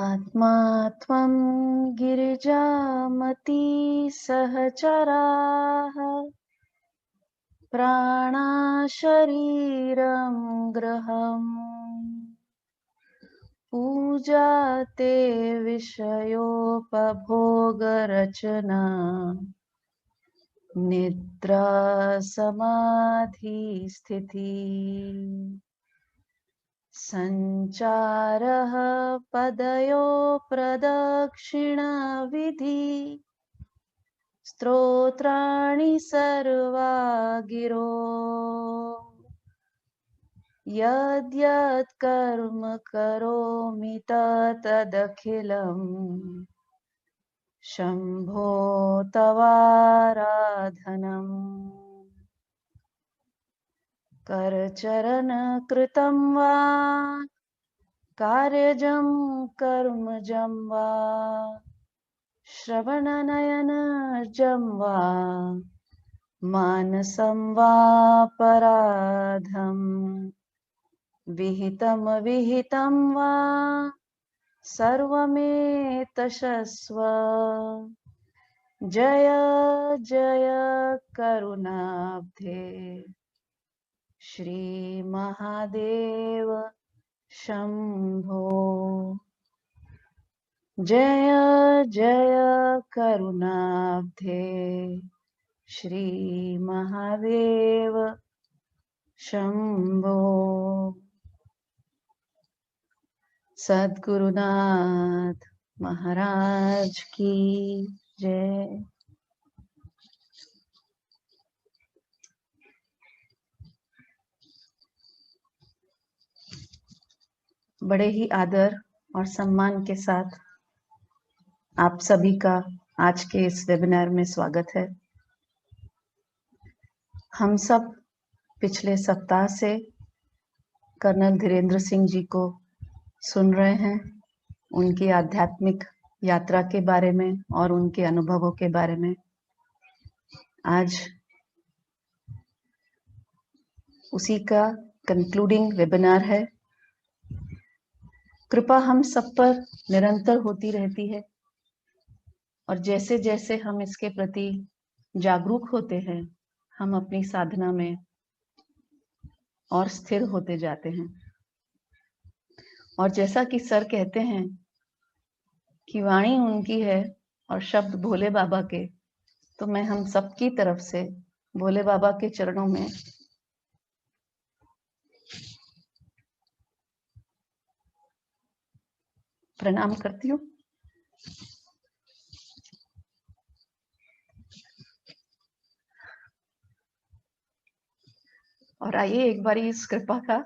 आत्मा त्वं गिरिजामती सहचराः प्राणा शरीरं गृहम् पूजा ते विषयोपभोगरचना निद्रा समाधि स्थिति संचारः पदयो प्रदक्षिणा विधि स्तोत्राणि सर्वा गिरो यद्यत् कर्म करोमि तदखिलं शम्भो तवाराधनम् करचरण कृतं वा कार्यजं कर्मजं वा श्रवणनयनजं वा मानसं वा पराधं विहितं विहितं वा सर्वमेतशस्व जय जय करुणाब्धे श्री महादेव शंभो जय जय करुणाब्धे श्री महादेव शंभो। सद्गुरुनाथ महाराज की जय। बड़े ही आदर और सम्मान के साथ आप सभी का आज के इस वेबिनार में स्वागत है। हम सब पिछले सप्ताह से कर्नल धीरेन्द्र सिंह जी को सुन रहे हैं, उनकी आध्यात्मिक यात्रा के बारे में और उनके अनुभवों के बारे में। आज उसी का कंक्लूडिंग वेबिनार है। कृपा हम सब पर निरंतर होती रहती है और जैसे जैसे हम इसके प्रति जागरूक होते हैं, हम अपनी साधना में और स्थिर होते जाते हैं। और जैसा कि सर कहते हैं कि वाणी उनकी है और शब्द भोले बाबा के, तो मैं हम सबकी तरफ से भोले बाबा के चरणों में प्रणाम करती हूँ। और आइए एक बार इस कृपा का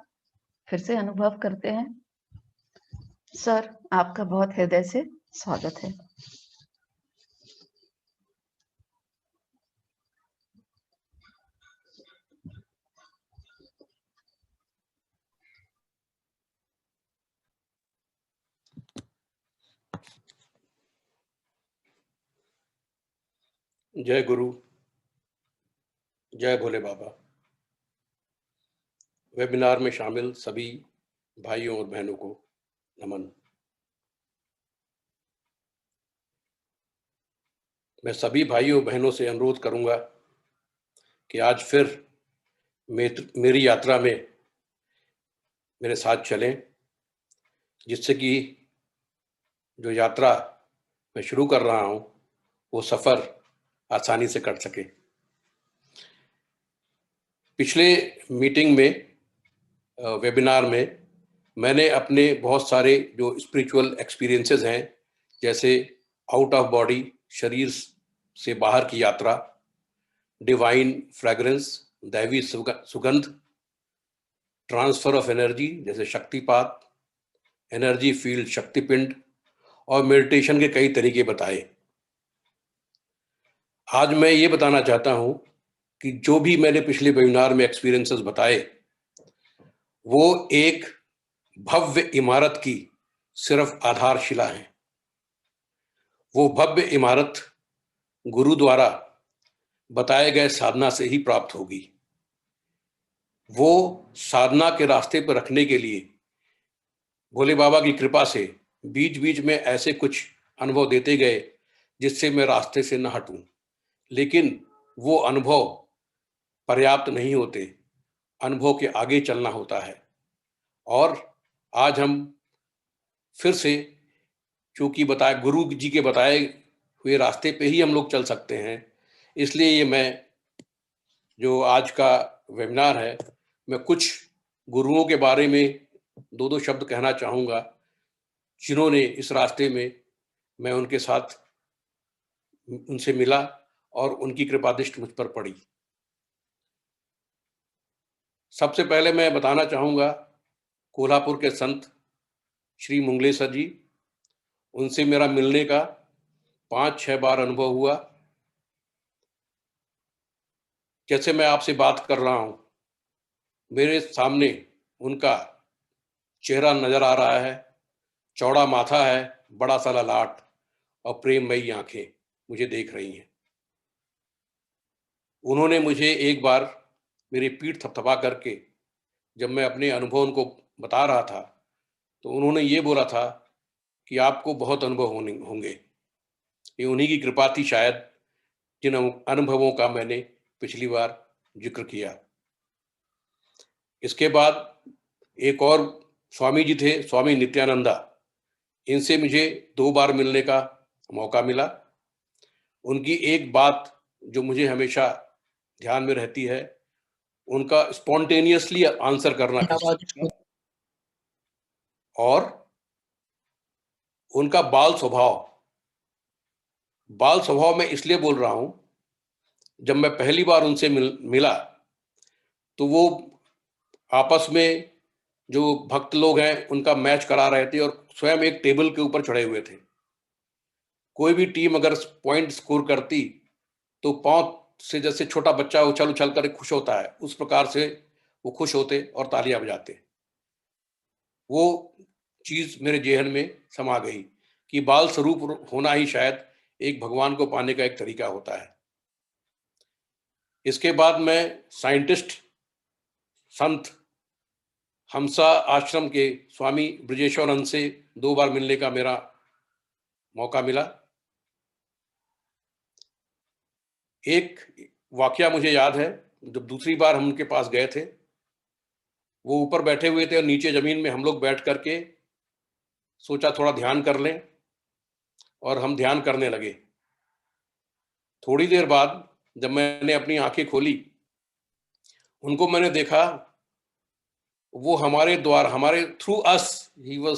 फिर से अनुभव करते हैं। सर, आपका बहुत हृदय से स्वागत है। जय गुरु, जय भोले बाबा। वेबिनार में शामिल सभी भाइयों और बहनों को नमन। मैं सभी भाइयों बहनों से अनुरोध करूंगा कि आज फिर मेरी यात्रा में मेरे साथ चलें, जिससे कि जो यात्रा मैं शुरू कर रहा हूं वो सफ़र आसानी से कट सके। पिछले मीटिंग में, वेबिनार में, मैंने अपने बहुत सारे जो स्पिरिचुअल एक्सपीरियंसेस हैं, जैसे आउट ऑफ बॉडी, शरीर से बाहर की यात्रा, डिवाइन फ्रेग्रेंस, दैवी सुगंध, ट्रांसफर ऑफ एनर्जी जैसे शक्तिपात, एनर्जी फील्ड शक्तिपिंड, और मेडिटेशन के कई तरीके बताए। आज मैं ये बताना चाहता हूं कि जो भी मैंने पिछले वेबिनार में एक्सपीरियंसेस बताए, वो एक भव्य इमारत की सिर्फ आधारशिला है। वो भव्य इमारत गुरु द्वारा बताए गए साधना से ही प्राप्त होगी। वो साधना के रास्ते पर रखने के लिए भोले बाबा की कृपा से बीच बीच में ऐसे कुछ अनुभव देते गए जिससे मैं रास्ते से न हटूं, लेकिन वो अनुभव पर्याप्त नहीं होते, अनुभव के आगे चलना होता है। और आज हम फिर से, चूंकि बताए गुरु जी के बताए हुए रास्ते पे ही हम लोग चल सकते हैं, इसलिए ये मैं जो आज का वेबिनार है, मैं कुछ गुरुओं के बारे में दो दो शब्द कहना चाहूँगा, जिन्होंने इस रास्ते में मैं उनके साथ उनसे मिला और उनकी कृपा दृष्टि मुझ पर पड़ी। सबसे पहले मैं बताना चाहूँगा कोल्हापुर के संत श्री मंगलेश्वर जी, उनसे मेरा मिलने का 5-6 बार अनुभव हुआ। जैसे मैं आपसे बात कर रहा हूँ, मेरे सामने उनका चेहरा नजर आ रहा है, चौड़ा माथा है, बड़ा सा ललाट और प्रेममयी आंखें मुझे देख रही हैं। उन्होंने मुझे एक बार मेरी पीठ थपथपा करके, जब मैं अपने अनुभव उनको बता रहा था, तो उन्होंने ये बोला था कि आपको बहुत अनुभव होंगे। ये उन्हीं की कृपा थी शायद, जिन अनुभवों का मैंने पिछली बार जिक्र किया। इसके बाद एक और स्वामी जी थे, स्वामी नित्यानंदा। इनसे मुझे 2 बार मिलने का मौका मिला। उनकी एक बात जो मुझे हमेशा ध्यान में रहती है, उनका स्पॉन्टेनियसली आंसर करना किसी का, और उनका बाल स्वभाव मैं इसलिए बोल रहा हूं, जब मैं पहली बार उनसे मिला तो वो आपस में जो भक्त लोग हैं उनका मैच करा रहे थे और स्वयं एक टेबल के ऊपर चढ़े हुए थे। कोई भी टीम अगर पॉइंट स्कोर करती तो पांव से जैसे छोटा बच्चा उछल उछल कर खुश होता है, उस प्रकार से वो खुश होते और तालियां बजाते। वो चीज मेरे जेहन में समा गई कि बाल स्वरूप होना ही शायद एक भगवान को पाने का एक तरीका होता है। इसके बाद मैं साइंटिस्ट संत हमसा आश्रम के स्वामी ब्रजेश्वरन से 2 बार मिलने का मेरा मौका मिला। एक वाकया मुझे याद है, जब दूसरी बार हम उनके पास गए थे, वो ऊपर बैठे हुए थे और नीचे जमीन में हम लोग बैठ करके सोचा थोड़ा ध्यान कर लें, और हम ध्यान करने लगे। थोड़ी देर बाद जब मैंने अपनी आंखें खोली, उनको मैंने देखा, वो हमारे थ्रू अस ही was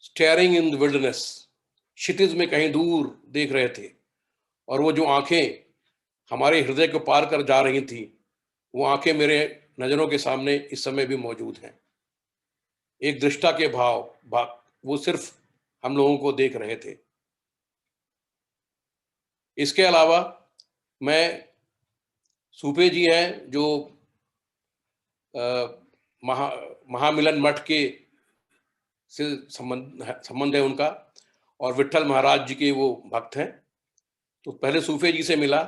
staring in the wilderness, क्षितिज में कहीं दूर देख रहे थे, और वो जो आंखें हमारे हृदय को पार कर जा रही थी, वो आंखें मेरे नजरों के सामने इस समय भी मौजूद हैं। एक दृष्टा के भाव वो सिर्फ हम लोगों को देख रहे थे। इसके अलावा मैं सूपे जी हैं जो महामिलन मठ के से संबंध है उनका, और विट्ठल महाराज जी के वो भक्त हैं। तो पहले सूफे जी से मिला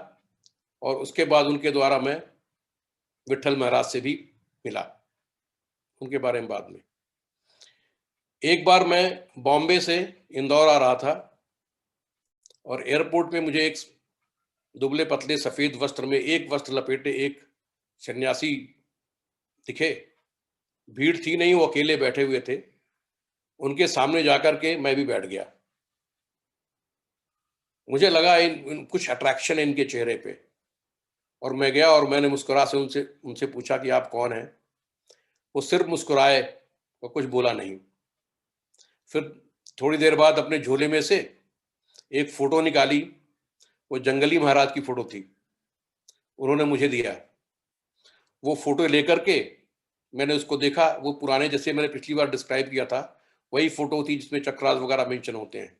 और उसके बाद उनके द्वारा मैं विट्ठल महाराज से भी मिला, उनके बारे में बाद में। एक बार मैं बॉम्बे से इंदौर आ रहा था और एयरपोर्ट पे मुझे एक दुबले पतले सफेद वस्त्र में, एक वस्त्र लपेटे एक सन्यासी दिखे। भीड़ थी नहीं, वो अकेले बैठे हुए थे। उनके सामने जाकर के मैं भी बैठ गया। मुझे लगा कुछ अट्रैक्शन है इनके चेहरे पे, और मैं गया और मैंने मुस्कुरा से उनसे पूछा कि आप कौन हैं। वो सिर्फ मुस्कुराए और कुछ बोला नहीं। फिर थोड़ी देर बाद अपने झोले में से एक फोटो निकाली, वो जंगली महाराज की फोटो थी, उन्होंने मुझे दिया। वो फोटो लेकर के मैंने उसको देखा, वो पुराने जैसे मैंने पिछली बार डिस्क्राइब किया था वही फोटो थी जिसमें चक्रास वगैरह मेंशन होते हैं।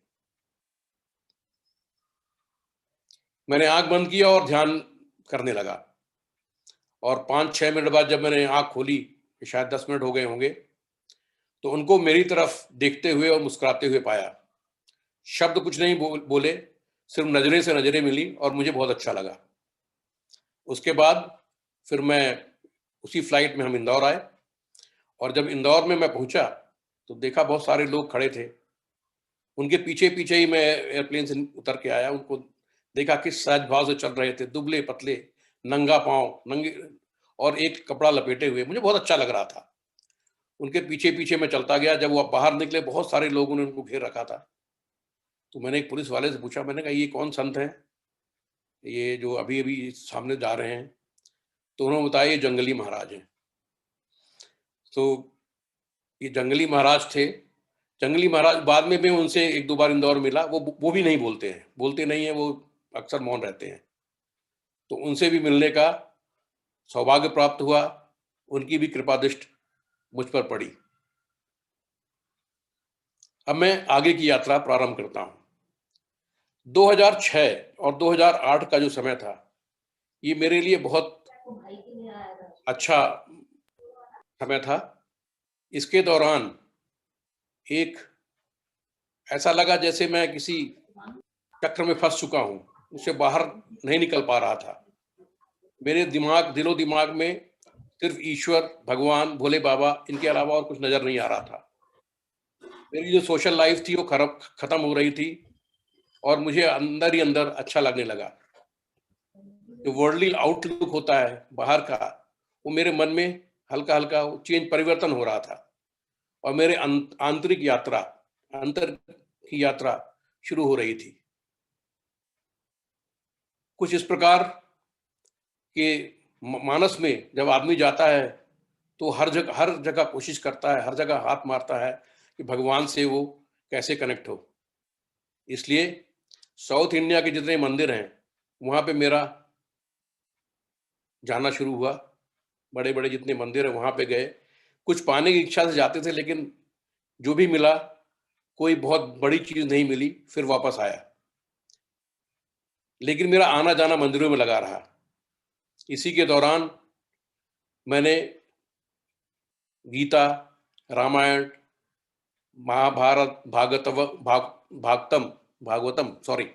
मैंने आंख बंद किया और ध्यान करने लगा, और 5-6 मिनट बाद जब मैंने आंख खोली, शायद 10 मिनट हो गए होंगे, तो उनको मेरी तरफ देखते हुए और मुस्कुराते हुए पाया। शब्द कुछ नहीं बोले, सिर्फ नजरें से नजरें मिली और मुझे बहुत अच्छा लगा। उसके बाद फिर मैं उसी फ्लाइट में हम इंदौर आए, और जब इंदौर में मैं पहुंचा तो देखा बहुत सारे लोग खड़े थे, उनके पीछे पीछे ही मैं एयरप्लेन से उतर के आया, उनको देखा किस सहज भाव से चल रहे थे, दुबले पतले, नंगा पाँव, नंगे, और एक कपड़ा लपेटे हुए, मुझे बहुत अच्छा लग रहा था। उनके पीछे पीछे मैं चलता गया। जब वो बाहर निकले, बहुत सारे लोगों ने उनको घेर रखा था। तो मैंने एक पुलिस वाले से पूछा, मैंने कहा ये कौन संत हैं, ये जो अभी अभी सामने जा रहे हैं? तो उन्होंने बताया ये जंगली महाराज हैं। तो ये जंगली महाराज थे। जंगली महाराज, बाद में मैं उनसे एक दो बार इंदौर मिला, वो भी नहीं बोलते हैं, बोलते नहीं है, वो अक्सर मौन रहते हैं। तो उनसे भी मिलने का सौभाग्य प्राप्त हुआ, उनकी भी कृपा दृष्टि मुझ पर पड़ी। अब मैं आगे की यात्रा प्रारंभ करता हूं। 2006 और 2008 का जो समय था, ये मेरे लिए बहुत अच्छा समय था। इसके दौरान एक ऐसा लगा जैसे मैं किसी चक्र में फंस चुका हूं, उससे बाहर नहीं निकल पा रहा था। मेरे दिलो दिमाग में सिर्फ ईश्वर, भगवान, भोले बाबा, इनके अलावा और कुछ नजर नहीं आ रहा था। मेरी जो सोशल लाइफ थी वो खत्म हो रही थी, और मुझे अंदर ही अंदर अच्छा लगने लगा। जो वर्ल्डली आउटलुक होता है बाहर का, वो मेरे मन में हल्का हल्का परिवर्तन हो रहा था, और मेरे आंतरिक यात्रा, अंतर की यात्रा शुरू हो रही थी। कुछ इस प्रकार के मानस में जब आदमी जाता है तो हर जगह कोशिश करता है, हर जगह हाथ मारता है कि भगवान से वो कैसे कनेक्ट हो। इसलिए साउथ इंडिया के जितने मंदिर हैं वहां पे मेरा जाना शुरू हुआ। बड़े बड़े जितने मंदिर हैं वहां पे गए, कुछ पाने की इच्छा से जाते थे, लेकिन जो भी मिला, कोई बहुत बड़ी चीज नहीं मिली, फिर वापस आया। लेकिन मेरा आना जाना मंदिरों में लगा रहा। इसी के दौरान मैंने गीता, रामायण, महाभारत, भागवतम, सॉरी,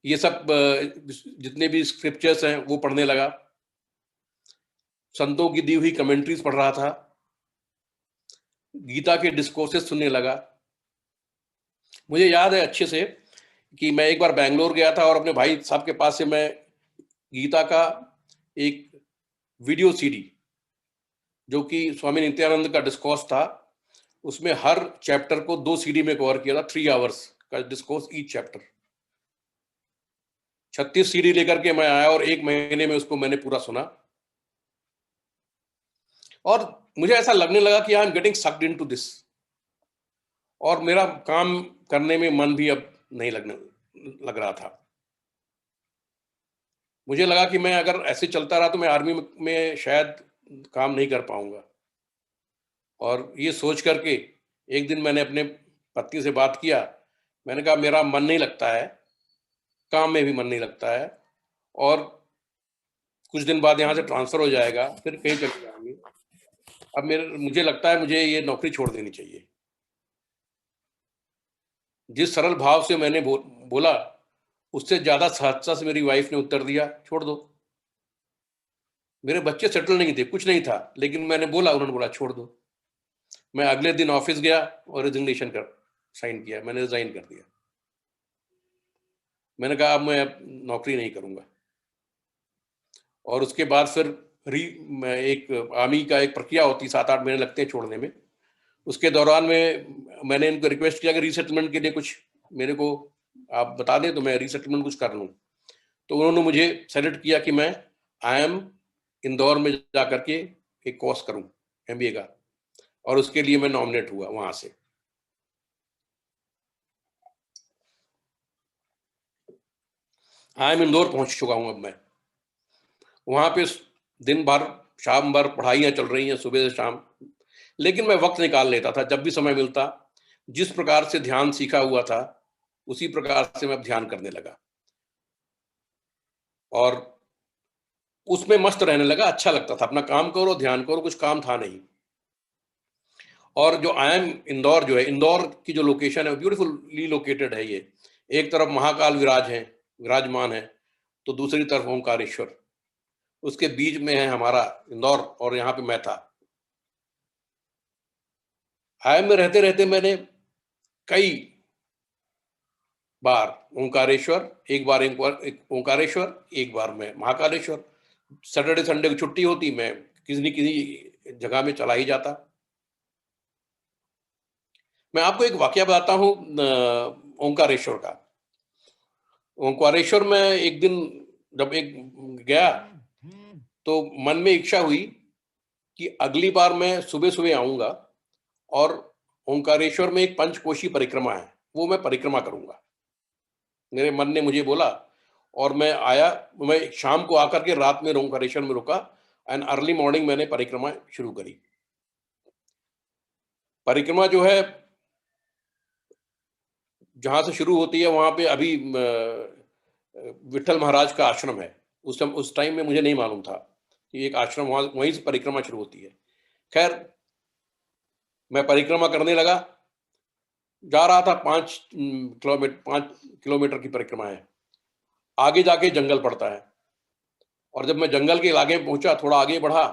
ये सब जितने भी स्क्रिप्चर्स हैं वो पढ़ने लगा। संतों की दी हुई कमेंट्रीज पढ़ रहा था, गीता के डिस्कोर्सेस सुनने लगा। मुझे याद है अच्छे से कि मैं एक बार बैंगलोर गया था और अपने भाई साहब के पास से मैं गीता का एक वीडियो सीडी, जो कि स्वामी नित्यानंद का डिस्कोर्स था, उसमें हर चैप्टर को 2 सीडी में कवर किया था, 3 आवर्स का डिस्कोर्स ईच चैप्टर। 36 सीडी लेकर के मैं आया और 1 महीने में उसको मैंने पूरा सुना, और मुझे ऐसा लगने लगा कि I am getting sucked into this, और मेरा काम करने में मन भी अब नहीं लग रहा था। मुझे लगा कि मैं अगर ऐसे चलता रहा तो मैं आर्मी में शायद काम नहीं कर पाऊंगा। और ये सोच करके एक दिन मैंने अपने पत्नी से बात किया। मैंने कहा मेरा मन नहीं लगता है, काम में भी मन नहीं लगता है, और कुछ दिन बाद यहाँ से ट्रांसफर हो जाएगा, फिर कहीं चले जाएंगे। अब मुझे लगता है मुझे ये नौकरी छोड़ देनी चाहिए। जिस सरल भाव से मैंने बोला, उससे ज्यादा सहजता से मेरी वाइफ ने उत्तर दिया, छोड़ दो। मेरे बच्चे सेटल नहीं थे, कुछ नहीं था, लेकिन मैंने बोला, उन्होंने बोला छोड़ दो। मैं अगले दिन ऑफिस गया और रिजिग्नेशन कर साइन किया, मैंने रिजाइन कर दिया। मैंने कहा अब मैं नौकरी नहीं करूंगा। और उसके बाद फिर एक आर्मी का एक प्रक्रिया होती, 7-8 महीने लगते हैं छोड़ने में। उसके दौरान में मैंने इनको रिक्वेस्ट किया कि रीसेटलमेंट के लिए कुछ मेरे को आप बता दें तो मैं रीसेटलमेंट कुछ कर लूँ। तो उन्होंने मुझे सेलेक्ट किया कि मैं IIM इंदौर में जा करके एक कोर्स करूं, MBA का, और उसके लिए मैं नॉमिनेट हुआ वहां से। IIM इंदौर पहुंच चुका हूं अब मैं। वहां पे दिन भर शाम भर पढ़ाइयाँ चल रही हैं, सुबह से शाम, लेकिन मैं वक्त निकाल लेता था जब भी समय मिलता। जिस प्रकार से ध्यान सीखा हुआ था उसी प्रकार से मैं ध्यान करने लगा, और उसमें मस्त रहने लगा। अच्छा लगता था, अपना काम करो, ध्यान करो, कुछ काम था नहीं। और जो IIM इंदौर जो है, इंदौर की जो लोकेशन है ब्यूटीफुली लोकेटेड है। ये एक तरफ महाकाल विराजमान है, तो दूसरी तरफ ओंकारेश्वर, उसके बीच में है हमारा इंदौर, और यहाँ पे मैं था। आया में रहते रहते मैंने कई बार ओंकारेश्वर, एक बार ओंकारेश्वर, एक बार मैं महाकालेश्वर। सैटरडे संडे की छुट्टी होती, मैं किसी न किसी जगह में चला ही जाता। मैं आपको एक वाकया बताता हूँ ओंकारेश्वर का। ओंकारेश्वर में एक दिन जब एक गया तो मन में इच्छा हुई कि अगली बार मैं सुबह सुबह आऊंगा और ओंकारेश्वर में एक पंचकोशी परिक्रमा है, वो मैं परिक्रमा करूंगा। मेरे मन ने मुझे बोला और मैं आया। मैं शाम को आकर के रात में ओंकारेश्वर में रुका एंड अर्ली मॉर्निंग मैंने परिक्रमा शुरू करी। परिक्रमा जो है जहां से शुरू होती है वहां पे अभी विठल महाराज का आश्रम है। उस टाइम में मुझे नहीं मालूम था कि एक आश्रम वहीं से परिक्रमा शुरू होती है। खैर, मैं परिक्रमा करने लगा, जा रहा था। 5 किलोमीटर की परिक्रमा है। आगे जाके जंगल पड़ता है और जब मैं जंगल के इलाके में पहुंचा, थोड़ा आगे बढ़ा,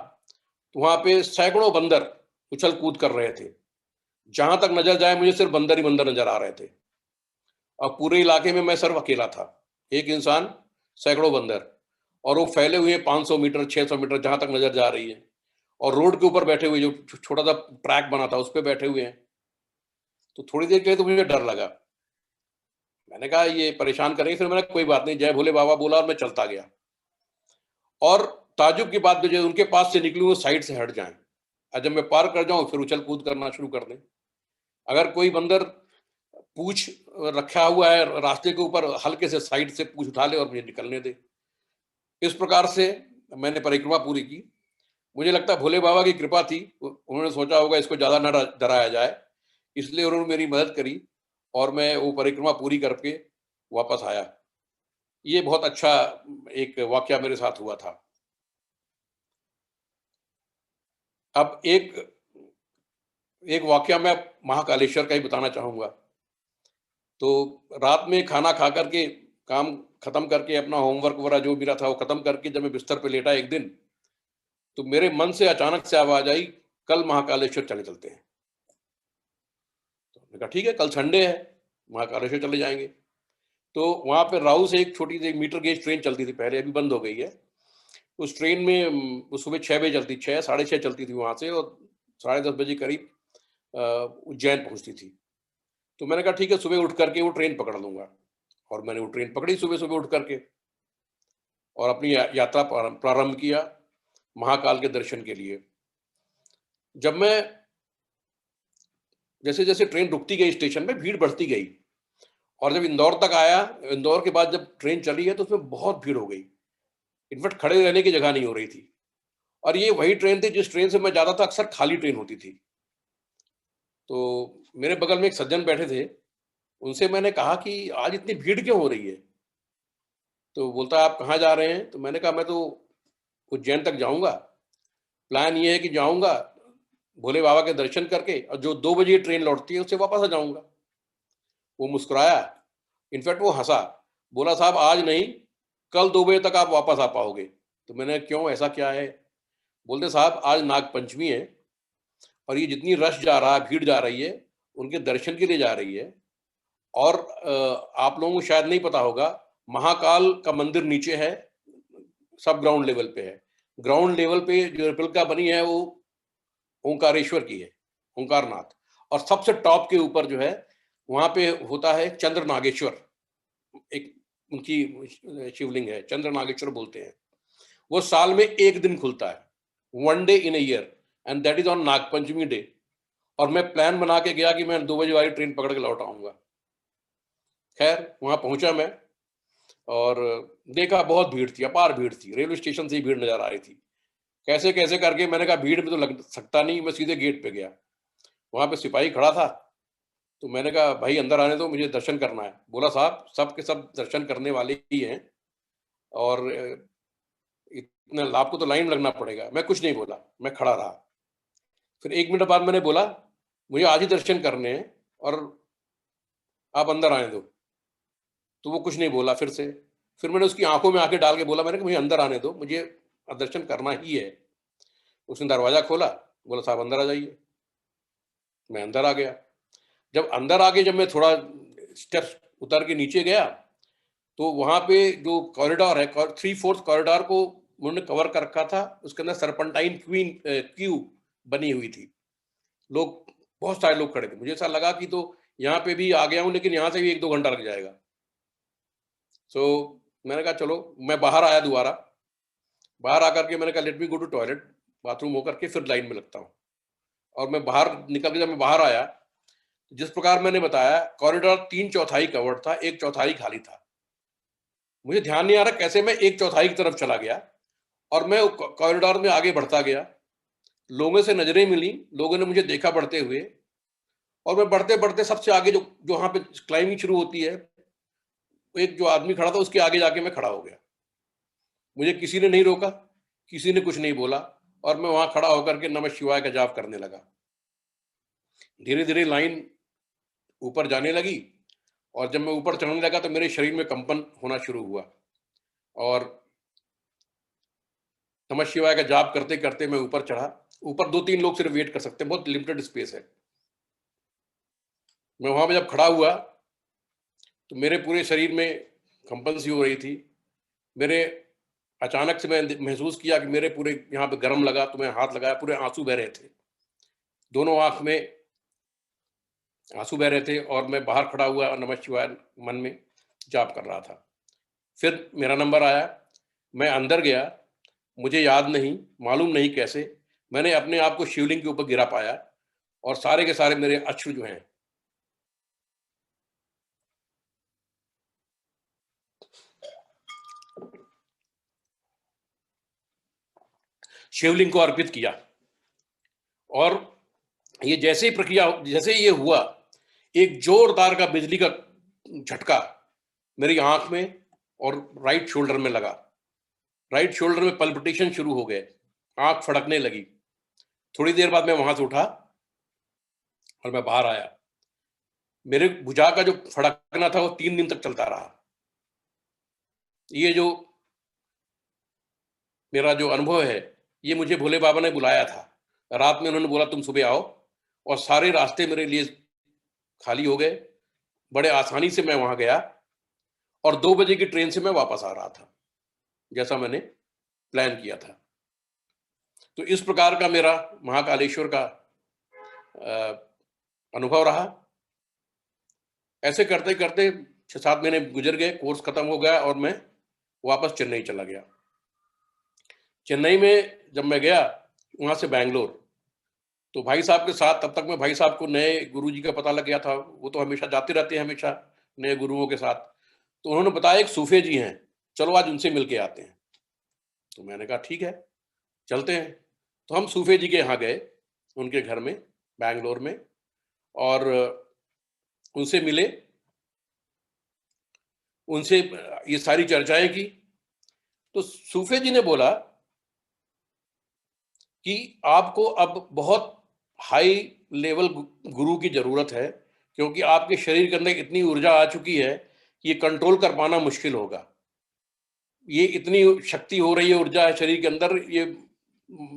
तो वहां पे सैकड़ों बंदर उछल कूद कर रहे थे। जहां तक नजर जाए मुझे सिर्फ बंदर ही बंदर नजर आ रहे थे और पूरे इलाके में मैं सिर्फ अकेला था, एक इंसान, सैकड़ों बंदर। और वो फैले हुए 500 मीटर 600 मीटर जहां तक नजर जा रही है। और रोड के ऊपर बैठे हुए, जो छोटा सा ट्रैक बना था उस पर बैठे हुए हैं। तो थोड़ी देर के लिए तो मुझे डर लगा। मैंने कहा ये परेशान करेंगे, फिर मैंने कोई बात नहीं, जय भोले बाबा बोला और मैं चलता गया। और ताजुब की बात तो जो उनके पास से निकलूं वो साइड से हट जाएं, और जब मैं पार कर जाऊं फिर उछल कूद करना शुरू कर दें। अगर कोई बंदर पूछ रखा हुआ है रास्ते के ऊपर, हल्के से साइड से पूछ उठा ले और मुझे निकलने दे। इस प्रकार से मैंने परिक्रमा पूरी की। मुझे लगता है भोले बाबा की कृपा थी, उन्होंने सोचा होगा इसको ज्यादा न डराया जाए, इसलिए उन्होंने मेरी मदद करी और मैं वो परिक्रमा पूरी करके वापस आया। ये बहुत अच्छा एक वाकया मेरे साथ हुआ था। अब एक वाकया मैं महाकालेश्वर का ही बताना चाहूंगा। तो रात में खाना खा करके, काम खत्म करके, अपना होमवर्क वगैरह जो मेरा था वो खत्म करके जब मैं बिस्तर पे लेटा एक दिन, तो मेरे मन से अचानक से आवाज आई, कल महाकालेश्वर चले चलते हैं। तो मैंने कहा ठीक है, कल संडे है, महाकालेश्वर चले जाएंगे। तो वहां पे राहु से एक छोटी सी मीटर गेज ट्रेन चलती थी पहले, अभी बंद हो गई है। उस ट्रेन में सुबह 6 बजे चलती, 6 साढ़े 6 चलती थी वहां से, और 10:30 बजे करीब उज्जैन पहुंचती थी। तो मैंने कहा ठीक है, सुबह उठ करके वो ट्रेन पकड़ लूंगा। और मैंने वो ट्रेन पकड़ी सुबह सुबह उठ करके और अपनी यात्रा प्रारंभ किया महाकाल के दर्शन के लिए। जब मैं जैसे जैसे ट्रेन रुकती गई स्टेशन में, भीड़ बढ़ती गई, और जब इंदौर तक आया, इंदौर के बाद जब ट्रेन चली है तो उसमें बहुत भीड़ हो गई। इनफैक्ट खड़े रहने की जगह नहीं हो रही थी। और ये वही ट्रेन थी जिस ट्रेन से मैं जाता था, अक्सर खाली ट्रेन होती थी। तो मेरे बगल में एक सज्जन बैठे थे, उनसे मैंने कहा कि आज इतनी भीड़ क्यों हो रही है? तो बोलता आप कहाँ जा रहे हैं? तो मैंने कहा मैं तो उज्जैन तक जाऊंगा, प्लान ये है कि जाऊंगा भोले बाबा के दर्शन करके, और जो 2 बजे ट्रेन लौटती है उससे वापस आ जाऊंगा। वो मुस्कुराया, इनफैक्ट वो हंसा, बोला साहब आज नहीं, कल 2 बजे तक आप वापस आ पाओगे। तो मैंने क्यों, ऐसा क्या है? बोलते साहब आज नाग पंचमी है और ये जितनी रश जा रहा है, भीड़ जा रही है, उनके दर्शन के लिए जा रही है। और आप लोगों को शायद नहीं पता होगा, महाकाल का मंदिर नीचे है, सब ग्राउंड लेवल पे है। ग्राउंड लेवल पे जो रेप्लिका बनी है वो ओंकारेश्वर की है, ओंकारनाथ। और सबसे टॉप के ऊपर जो है वहां पे होता है चंद्र नागेश्वर, एक उनकी शिवलिंग है, चंद्र नागेश्वर बोलते हैं। वो साल में एक दिन खुलता है, 1 day in a year, and that is on Nagpanchami day. और मैं प्लान बना के गया कि मैं 2 बजे वाली ट्रेन पकड़ के लौट आऊंगा। खैर वहां पहुंचा मैं और देखा बहुत भीड़ थी, अपार भीड़ थी, रेलवे स्टेशन से ही भीड़ नजर आ रही थी। कैसे कैसे करके मैंने कहा भीड़ में तो लग सकता नहीं, मैं सीधे गेट पे गया। वहां पे सिपाही खड़ा था, तो मैंने कहा भाई अंदर आने दो, मुझे दर्शन करना है। बोला साहब सब के सब दर्शन करने वाले ही हैं और इतना आपको तो लाइन लगना पड़ेगा। मैं कुछ नहीं बोला, मैं खड़ा रहा। फिर 1 मिनट बाद मैंने बोला मुझे आज ही दर्शन करने हैं और आप अंदर आने दो। तो वो कुछ नहीं बोला। फिर मैंने उसकी आंखों में आंखें डाल के बोला, मैंने कहा मुझे अंदर आने दो, मुझे दर्शन करना ही है। उसने दरवाजा खोला, बोला साहब अंदर आ जाइए। मैं अंदर आ गया। जब अंदर आके जब मैं थोड़ा स्टेप्स उतर के नीचे गया तो वहां पे जो कॉरिडोर है, 3/4 कॉरिडोर को उन्होंने कवर कर रखा था। उसके अंदर सरपेंटाइन क्यू बनी हुई थी। लोग, बहुत सारे लोग खड़े थे। मुझे ऐसा लगा कि तो यहाँ पे भी आ गया हूँ, लेकिन यहाँ से भी 1-2 घंटा लग जाएगा। सो मैंने कहा चलो, मैं बाहर आया दोबारा। बाहर आकर के मैंने कहा let me go to toilet, bathroom होकर के फिर लाइन में लगता हूँ। और मैं बाहर निकल के जब मैं बाहर आया, जिस प्रकार मैंने बताया, कॉरिडोर 3/4 कवर्ड था, 1/4 खाली था। मुझे ध्यान नहीं आ रहा कैसे मैं 1/4 की तरफ चला गया और मैं कॉरिडोर में आगे बढ़ता गया। लोगों से नजरें मिली, लोगों ने मुझे देखा बढ़ते हुए, और मैं बढ़ते बढ़ते सबसे आगे जो जो वहां पे क्लाइंबिंग शुरू होती है, एक जो आदमी खड़ा था उसके आगे जाके मैं खड़ा हो गया। मुझे किसी ने नहीं रोका, किसी ने कुछ नहीं बोला, और मैं वहां खड़ा होकर के नमः शिवाय का जाप करने लगा। धीरे धीरे लाइन ऊपर जाने लगी, और जब मैं ऊपर चढ़ने लगा तो मेरे शरीर में कंपन होना शुरू हुआ, और नमः शिवाय का जाप करते करते मैं ऊपर चढ़ा। ऊपर 2-3 लोग सिर्फ वेट कर सकते हैं, बहुत लिमिटेड स्पेस है। मैं वहां पे जब खड़ा हुआ तो मेरे पूरे शरीर में कंपन सी हो रही थी। मेरे अचानक से मैं महसूस किया कि मेरे पूरे यहाँ पे गर्म लगा, तो मैं हाथ लगाया, पूरे आंसू बह रहे थे, दोनों आंख में आंसू बह रहे थे, और मैं बाहर खड़ा हुआ और नमः शिवाय मन में जाप कर रहा था। फिर मेरा नंबर आया, मैं अंदर गया। मुझे याद नहीं, मालूम नहीं कैसे मैंने अपने आप को शिवलिंग के ऊपर गिरा पाया, और सारे के सारे मेरे अश्रु जो हैं शिवलिंग को अर्पित किया। और ये जैसे ही प्रक्रिया, जैसे ये हुआ, एक जोरदार का बिजली का झटका मेरी आंख में और राइट शोल्डर में लगा। राइट शोल्डर में पल्पिटेशन शुरू हो गए, आंख फड़कने लगी। थोड़ी देर बाद मैं वहां से उठा और मैं बाहर आया। मेरे भुजा का जो फड़कना था वो 3 दिन तक चलता रहा। ये जो मेरा जो अनुभव है, ये मुझे भोले बाबा ने बुलाया था। रात में उन्होंने बोला तुम सुबह आओ, और सारे रास्ते मेरे लिए खाली हो गए। बड़े आसानी से मैं वहां गया, और 2 बजे की ट्रेन से मैं वापस आ रहा था, जैसा मैंने प्लान किया था। तो इस प्रकार का मेरा महाकालेश्वर का अनुभव रहा। ऐसे करते करते 6-7 महीने गुजर गए, कोर्स खत्म हो गया, और मैं वापस चेन्नई चला गया। चेन्नई में जब मैं गया, वहां से बैंगलोर, तो भाई साहब के साथ, तब तक मैं भाई साहब को नए गुरुजी का पता लग गया था। वो तो हमेशा जाते रहते हैं, हमेशा नए गुरुओं के साथ। तो उन्होंने बताया एक सूफे जी हैं, चलो आज उनसे मिल के आते हैं। तो मैंने कहा ठीक है, चलते हैं। तो हम सूफे जी के यहाँ गए, उनके घर में बैंगलोर में, और उनसे मिले, उनसे ये सारी चर्चाएं की। तो सूफे जी ने बोला कि आपको अब बहुत हाई लेवल गुरु की जरूरत है, क्योंकि आपके शरीर के अंदर इतनी ऊर्जा आ चुकी है कि ये कंट्रोल कर पाना मुश्किल होगा। ये इतनी शक्ति हो रही है, ऊर्जा है शरीर के अंदर, ये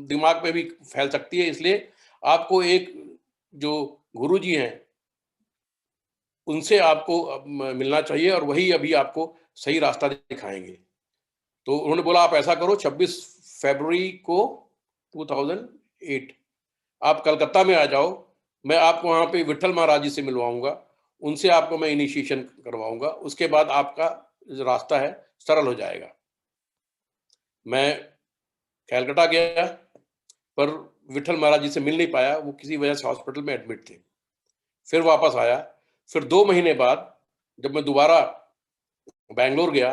दिमाग पे भी फैल सकती है। इसलिए आपको एक जो गुरु जी हैं उनसे आपको मिलना चाहिए, और वही अभी आपको सही रास्ता दिखाएंगे। तो उन्होंने बोला आप ऐसा करो, 26 फरवरी को 2008 आप कलकत्ता में आ जाओ, मैं आपको वहां पे विट्ठल महाराज जी से मिलवाऊंगा, उनसे आपको मैं इनिशिएशन करवाऊंगा, उसके बाद आपका जो रास्ता है सरल हो जाएगा। मैं कलकत्ता गया, पर विट्ठल महाराज जी से मिल नहीं पाया, वो किसी वजह से हॉस्पिटल में एडमिट थे। फिर वापस आया। फिर 2 महीने बाद जब मैं दोबारा बैंगलोर गया,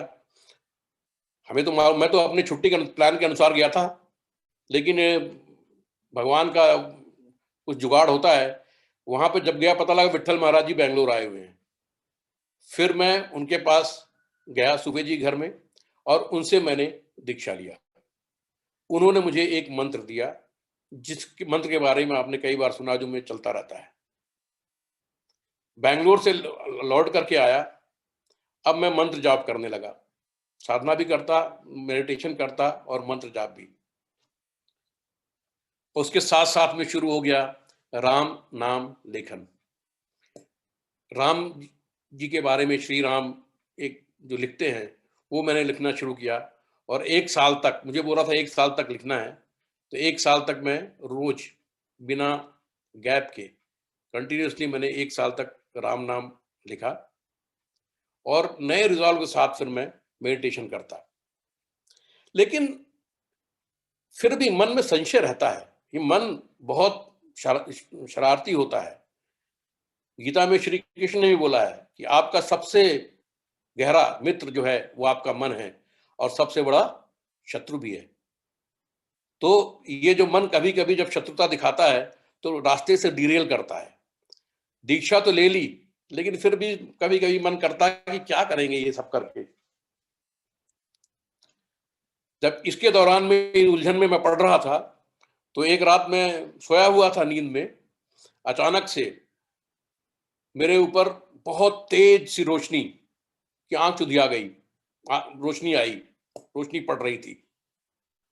मैं तो अपनी छुट्टी के प्लान के अनुसार गया था, लेकिन भगवान का कुछ जुगाड़ होता है। वहां पे जब गया, पता लगा विट्ठल महाराज जी बैंगलोर आए हुए हैं। फिर मैं उनके पास गया, सूफे जी घर में, और उनसे मैंने दीक्षा लिया। उन्होंने मुझे एक मंत्र दिया, जिस मंत्र के बारे में आपने कई बार सुना, जो में चलता रहता है। बैंगलोर से लौट करके आया, अब मैं मंत्र जाप करने लगा, साधना भी करता, मेडिटेशन करता, और मंत्र जाप भी। उसके साथ साथ में शुरू हो गया राम नाम लेखन। राम जी के बारे में, श्री राम एक जो लिखते हैं वो मैंने लिखना शुरू किया, और 1 साल तक मुझे बोला था 1 साल तक लिखना है, तो 1 साल तक मैं रोज बिना गैप के कंटिन्यूसली मैंने 1 साल तक राम नाम लिखा, और नए रिजॉल्व के साथ फिर मैं मेडिटेशन करता। लेकिन फिर भी मन में संशय रहता है, ये मन बहुत शरारती होता है। गीता में श्री कृष्ण ने भी बोला है कि आपका सबसे गहरा मित्र जो है वो आपका मन है, और सबसे बड़ा शत्रु भी है। तो ये जो मन कभी कभी जब शत्रुता दिखाता है तो रास्ते से डिरेल करता है। दीक्षा तो ले ली, लेकिन फिर भी कभी कभी मन करता है कि क्या करेंगे ये सब करके। जब इसके दौरान में उलझन में मैं पढ़ रहा था, तो एक रात में सोया हुआ था, नींद में अचानक से मेरे ऊपर बहुत तेज सी रोशनी की आंख चुधिया गई, रोशनी आई, रोशनी पड़ रही थी,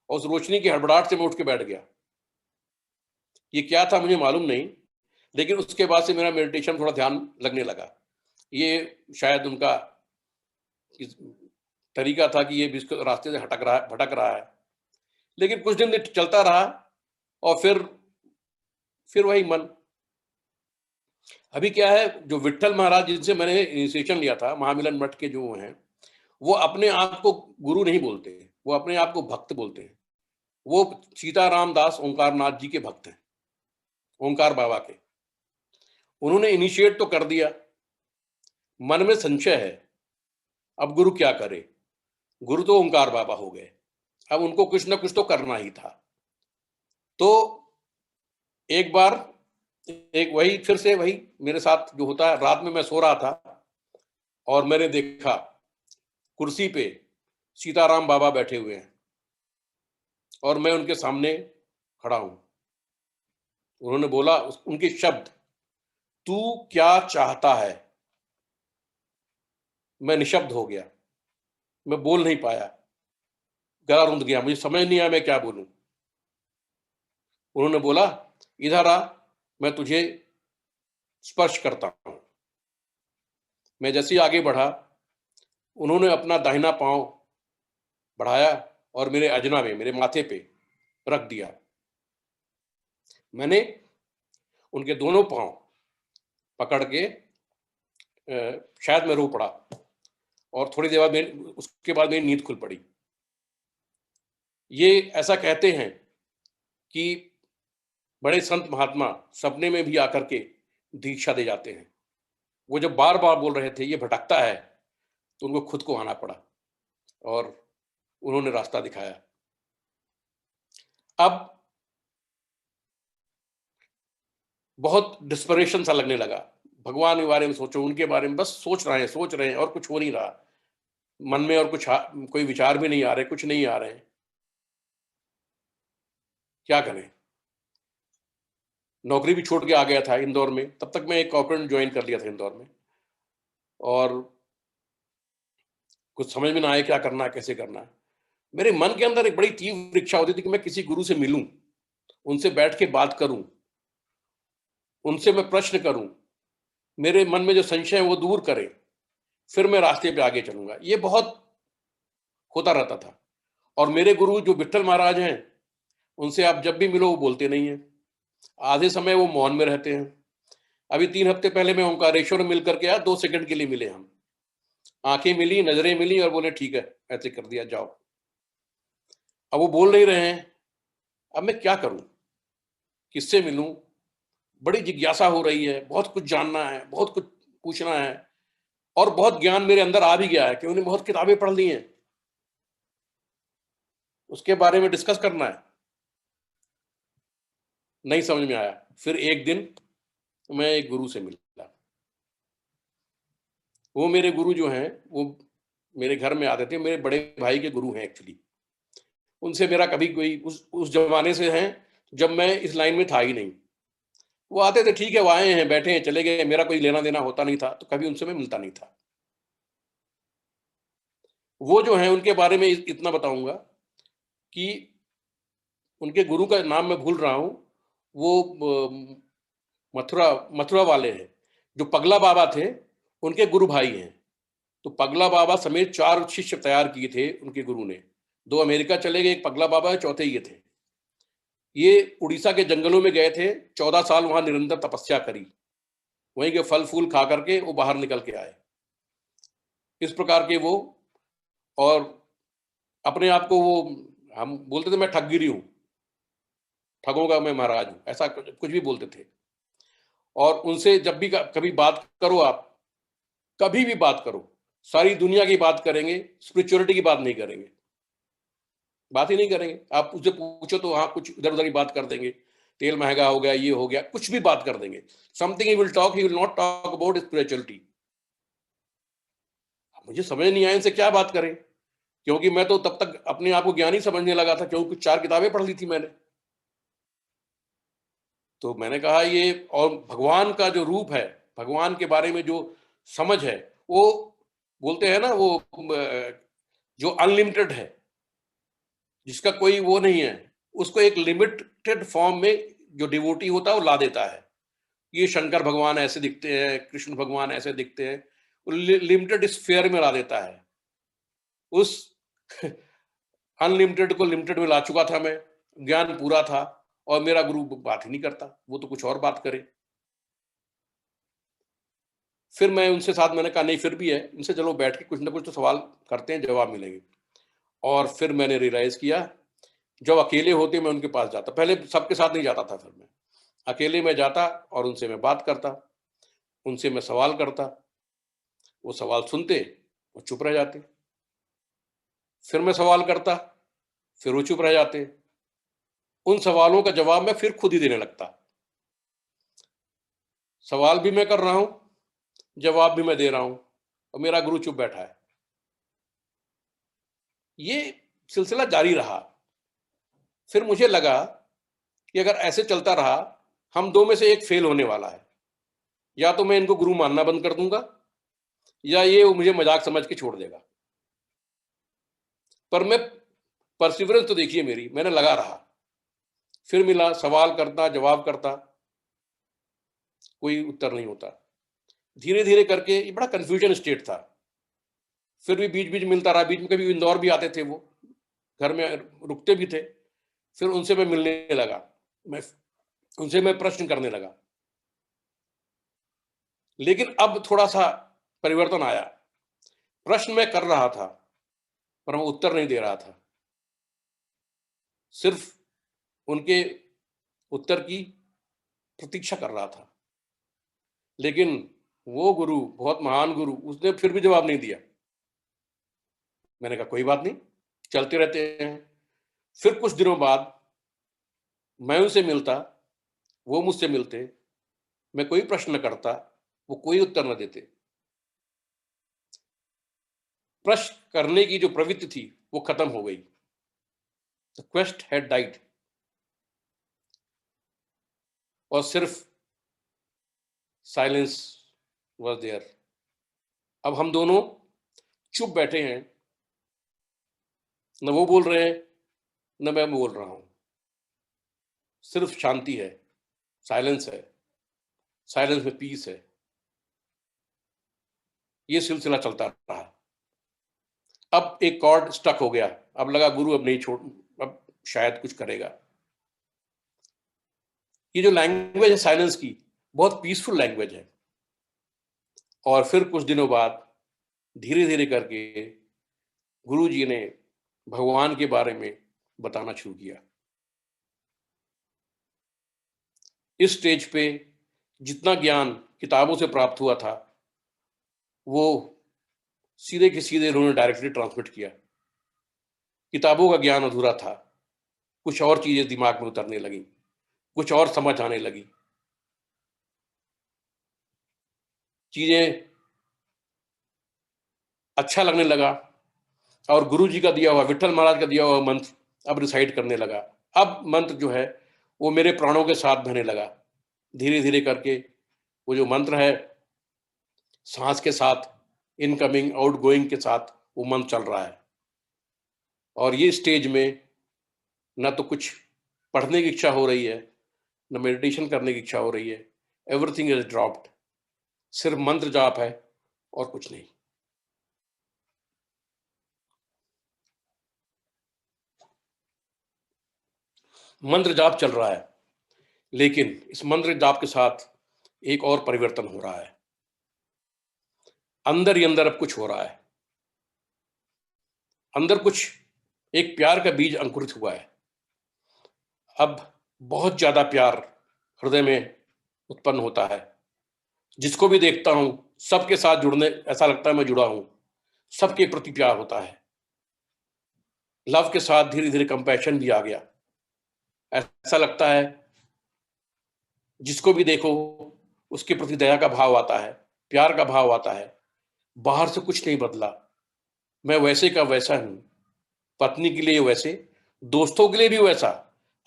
और उस रोशनी की हड़बड़ाहट से मैं उठ के बैठ गया। ये क्या था मुझे मालूम नहीं, लेकिन उसके बाद से मेरा मेडिटेशन थोड़ा ध्यान लगने लगा। ये शायद उनका तरीका था कि ये भी इसको रास्ते से भटक रहा है। लेकिन कुछ दिन चलता रहा, और फिर वही मन। अभी क्या है, जो विट्ठल महाराज जिनसे मैंने इनिशिएशन लिया था, महामिलन मठ के जो हैं, वो अपने आप को गुरु नहीं बोलते, वो अपने आप को भक्त बोलते हैं। वो सीताराम दास ओंकार नाथ जी के भक्त हैं, ओंकार बाबा के। उन्होंने इनिशिएट तो कर दिया, मन में संशय है, अब गुरु क्या करे। गुरु तो ओंकार बाबा हो गए, अब उनको कुछ ना कुछ तो करना ही था। तो एक बार वही फिर से वही मेरे साथ जो होता है, रात में मैं सो रहा था और मैंने देखा कुर्सी पे सीताराम बाबा बैठे हुए हैं, और मैं उनके सामने खड़ा हूं। उन्होंने बोला, उनके शब्द, तू क्या चाहता है। मैं निशब्द हो गया, मैं बोल नहीं पाया, गला रुंध गया, मुझे समझ नहीं आया मैं क्या बोलूं। उन्होंने बोला, इधर आ, मैं तुझे स्पर्श करता हूं। मैं जैसे ही आगे बढ़ा, उन्होंने अपना दाहिना पांव बढ़ाया और मेरे अजना में, मेरे माथे पे रख दिया। मैंने उनके दोनों पांव पकड़ के शायद मैं रो पड़ा, और थोड़ी देर बाद उसके बाद मेरी नींद खुल पड़ी। ये ऐसा कहते हैं कि बड़े संत महात्मा सपने में भी आकर के दीक्षा दे जाते हैं। वो जब बार बार बोल रहे थे ये भटकता है, तो उनको खुद को आना पड़ा, और उन्होंने रास्ता दिखाया। अब बहुत डिस्परेशन सा लगने लगा, भगवान के बारे में सोचो, उनके बारे में बस सोच रहे हैं और कुछ हो नहीं रहा मन में, और कोई विचार भी नहीं आ रहे, कुछ नहीं आ रहे हैं, क्या करें। नौकरी भी छोड़ के आ गया था इंदौर में, तब तक मैं एक कॉर्पोरेट ज्वाइन कर लिया था इंदौर में, और कुछ समझ में ना आए क्या करना है, कैसे करना है। मेरे मन के अंदर एक बड़ी तीव्र इच्छा होती थी कि मैं किसी गुरु से मिलूं, उनसे बैठ के बात करूं, उनसे मैं प्रश्न करूं, मेरे मन में जो संशय है वो दूर करें, फिर मैं रास्ते पे आगे चलूंगा। ये बहुत होता रहता था। और मेरे गुरु जो विट्ठल महाराज हैं, उनसे आप जब भी मिलो वो बोलते नहीं है, आधे समय वो मौन में रहते हैं। अभी 3 हफ्ते पहले मैं ओंकारेश्वर मिल करके आया, 2 सेकंड के लिए मिले हम, आंखें मिली, नजरें मिली, और बोले ठीक है, ऐसे कर दिया, जाओ। अब वो बोल नहीं रहे हैं, अब मैं क्या करूं, किससे मिलूं। बड़ी जिज्ञासा हो रही है, बहुत कुछ जानना है, बहुत कुछ पूछना है, और बहुत ज्ञान मेरे अंदर आ भी गया है कि उन्हें बहुत किताबें पढ़ ली हैं, उसके बारे में डिस्कस करना है। नहीं समझ में आया। फिर एक दिन मैं एक गुरु से मिला। वो मेरे गुरु जो हैं, वो मेरे घर में आते थे, मेरे बड़े भाई के गुरु हैं एक्चुअली। उनसे मेरा कभी कोई उस जमाने से हैं जब मैं इस लाइन में था ही नहीं। वो आते थे, ठीक है, वो आए हैं, बैठे हैं, चले गए, मेरा कोई लेना देना होता नहीं था, तो कभी उनसे मैं मिलता नहीं था। वो जो है, उनके बारे में इतना बताऊंगा कि उनके गुरु का नाम मैं भूल रहा हूं। वो मथुरा वाले हैं। जो पगला बाबा थे उनके गुरु भाई हैं। तो पगला बाबा समेत 4 शिष्य तैयार किए थे उनके गुरु ने। 2 अमेरिका चले गए, एक पगला बाबा है, चौथे ये थे। ये उड़ीसा के जंगलों में गए थे, 14 साल वहां निरंतर तपस्या करी, वहीं के फल फूल खा करके वो बाहर निकल के आए। इस प्रकार के वो, और अपने आप को वो, हम बोलते थे मैं ठगगिरी हूं, ठगों का मैं महाराज हूं, ऐसा कुछ भी बोलते थे। और उनसे जब भी कभी बात करो, आप कभी भी बात करो, सारी दुनिया की बात करेंगे, स्पिरिचुअलिटी की बात नहीं करेंगे, बात ही नहीं करेंगे। आप उससे पूछो तो हाँ कुछ इधर उधर ही बात कर देंगे, तेल महंगा हो गया, ये हो गया, कुछ भी बात कर देंगे। Something he will talk, he will not talk about spirituality. मुझे समझ नहीं आया इनसे क्या बात करें, क्योंकि मैं तो तब तक अपने आप को ज्ञानी समझने लगा था, क्योंकि कुछ 4 किताबें पढ़ ली थी मैंने। तो मैंने कहा ये, और भगवान का जो रूप है, भगवान के बारे में जो समझ है, वो बोलते हैं ना, वो जो अनलिमिटेड है, जिसका कोई वो नहीं है, उसको एक लिमिटेड फॉर्म में जो डिवोटी होता है वो ला देता है। ये शंकर भगवान ऐसे दिखते हैं, कृष्ण भगवान ऐसे दिखते हैं, लिमिटेड स्फीयर में ला देता है। उस अनलिमिटेड को लिमिटेड में ला चुका था मैं, ज्ञान पूरा था, और मेरा गुरु बात ही नहीं करता, वो तो कुछ और बात करे। फिर मैं उनसे साथ, मैंने कहा नहीं फिर भी है, इनसे चलो बैठ के कुछ ना कुछ तो सवाल करते हैं, जवाब मिलेंगे। और फिर मैंने रियलाइज किया, जब अकेले होते मैं उनके पास जाता, पहले सबके साथ नहीं जाता था, फिर मैं अकेले में जाता और उनसे मैं बात करता, उनसे मैं सवाल करता, वो सवाल सुनते, वो चुप रह जाते, फिर मैं सवाल करता, फिर वो चुप रह जाते। उन सवालों का जवाब मैं फिर खुद ही देने लगता। सवाल भी मैं कर रहा हूं, जवाब भी मैं दे रहा हूं, और मेरा गुरु चुप बैठा है। ये सिलसिला जारी रहा। फिर मुझे लगा कि अगर ऐसे चलता रहा, हम 2 में से एक फेल होने वाला है। या तो मैं इनको गुरु मानना बंद कर दूंगा, या ये मुझे मजाक समझ के छोड़ देगा। पर मैं, परसिवरेंस तो देखिए मेरी, मैंने लगा रहा, फिर मिला, सवाल करता, जवाब करता, कोई उत्तर नहीं होता। धीरे धीरे करके ये बड़ा कंफ्यूजन स्टेट था। फिर भी बीच बीच मिलता रहा, बीच में कभी इंदौर भी आते थे, वो घर में रुकते भी थे। फिर उनसे मैं मिलने लगा, मैं उनसे मैं प्रश्न करने लगा। लेकिन अब थोड़ा सा परिवर्तन आया। प्रश्न मैं कर रहा था, पर मैं उत्तर नहीं दे रहा था, सिर्फ उनके उत्तर की प्रतीक्षा कर रहा था। लेकिन वो गुरु, बहुत महान गुरु, उसने फिर भी जवाब नहीं दिया। मैंने कहा कोई बात नहीं, चलते रहते हैं। फिर कुछ दिनों बाद मैं उनसे मिलता, वो मुझसे मिलते, मैं कोई प्रश्न करता, वो कोई उत्तर न देते। प्रश्न करने की जो प्रवृत्ति थी वो खत्म हो गई। The quest had died. और सिर्फ साइलेंस वाज देयर। अब हम दोनों चुप बैठे हैं, न वो बोल रहे हैं, न मैं बोल रहा हूं, सिर्फ शांति है, साइलेंस है, साइलेंस में पीस है। ये सिलसिला चलता रहा। अब एक कॉर्ड स्टक हो गया, अब लगा गुरु अब नहीं छोड़, अब शायद कुछ करेगा। ये जो लैंग्वेज है साइलेंस की, बहुत पीसफुल लैंग्वेज है। और फिर कुछ दिनों बाद धीरे धीरे करके गुरु जी ने भगवान के बारे में बताना शुरू किया। इस स्टेज पे जितना ज्ञान किताबों से प्राप्त हुआ था, वो सीधे के सीधे उन्होंने डायरेक्टली ट्रांसमिट किया। किताबों का ज्ञान अधूरा था, कुछ और चीजें दिमाग में उतरने लगी, कुछ और समझ आने लगी, चीजें अच्छा लगने लगा। और गुरु जी का दिया हुआ, विठल महाराज का दिया हुआ मंत्र अब रिसाइट करने लगा। अब मंत्र जो है वो मेरे प्राणों के साथ बहने लगा। धीरे धीरे करके वो जो मंत्र है, सांस के साथ, इनकमिंग आउट गोइंग के साथ वो मंत्र चल रहा है। और ये स्टेज में ना तो कुछ पढ़ने की इच्छा हो रही है, न मेडिटेशन करने की इच्छा हो रही है, एवरीथिंग इज ड्रॉप्ड, सिर्फ मंत्र जाप है और कुछ नहीं। मंत्र जाप चल रहा है, लेकिन इस मंत्र जाप के साथ एक और परिवर्तन हो रहा है। अंदर ही अंदर अब कुछ हो रहा है, अंदर कुछ एक प्यार का बीज अंकुरित हुआ है। अब बहुत ज्यादा प्यार हृदय में उत्पन्न होता है। जिसको भी देखता हूं सबके साथ जुड़ने, ऐसा लगता है मैं जुड़ा हूं, सबके प्रति प्यार होता है। लव के साथ धीरे धीरे कंपैशन भी आ गया। ऐसा लगता है जिसको भी देखो उसके प्रति दया का भाव आता है, प्यार का भाव आता है। बाहर से कुछ नहीं बदला, मैं वैसे का वैसा हूं। पत्नी के लिए वैसे, दोस्तों के लिए भी वैसा।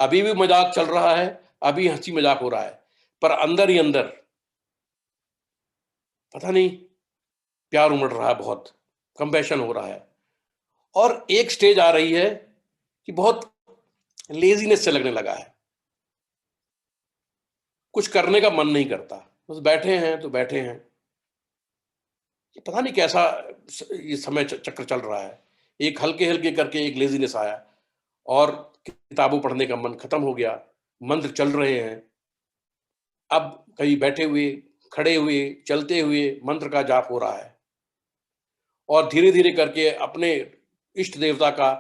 अभी भी मजाक चल रहा है, अभी हंसी मजाक हो रहा है, पर अंदर ही अंदर पता नहीं प्यार उमड़ रहा है, बहुत कंपैशन हो रहा है। और एक स्टेज आ रही है कि बहुत लेजीनेस से लगने लगा है, कुछ करने का मन नहीं करता, बस बैठे हैं तो बैठे हैं। ये पता नहीं कैसा ये समय चक्र चल रहा है। एक हल्के हल्के करके एक लेजीनेस आया और किताबों पढ़ने का मन खत्म हो गया। मंत्र चल रहे हैं, अब कहीं बैठे हुए, खड़े हुए, चलते हुए मंत्र का जाप हो रहा है। और धीरे धीरे करके अपने इष्ट देवता का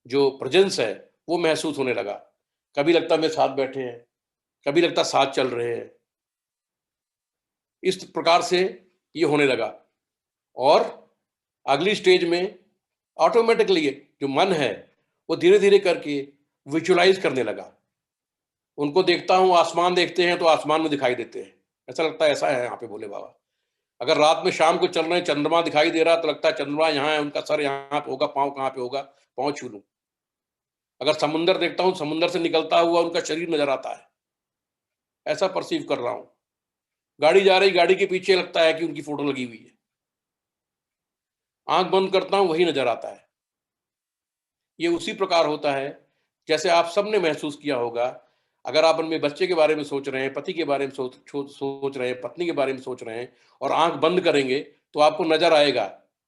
जो प्रेजेंस है वो महसूस होने लगा। कभी लगता मेरे साथ बैठे हैं, कभी लगता साथ चल रहे हैं। इस प्रकार से ये होने लगा। और अगली स्टेज में ऑटोमेटिकली जो मन है वो धीरे धीरे करके विजुअलाइज करने लगा। उनको देखता हूं, आसमान देखते हैं तो आसमान में दिखाई देते हैं, ऐसा लगता है ऐसा है यहाँ पे भोले बाबा। अगर रात में शाम को चल रहे हैं, चंद्रमा दिखाई दे रहा तो लगता है चंद्रमा यहाँ है, उनका सर यहाँ पे होगा, पाँव कहाँ पे होगा, पाँव छू लूं। अगर समुंदर देखता हूं, समुंदर से निकलता हुआ उनका शरीर नजर आता है, ऐसा परसीव कर रहा हूं। गाड़ी जा रही, गाड़ी के पीछे लगता है कि उनकी फोटो लगी हुई है। आंख बंद करता हूं, वही नजर आता है। ये उसी प्रकार होता है जैसे आप सबने महसूस किया होगा। अगर आप अपने बच्चे के बारे में सोच रहे हैं, पति के बारे में सोच रहे हैं, पत्नी के बारे में सोच रहे हैं और आंख बंद करेंगे तो आपको नजर आएगा,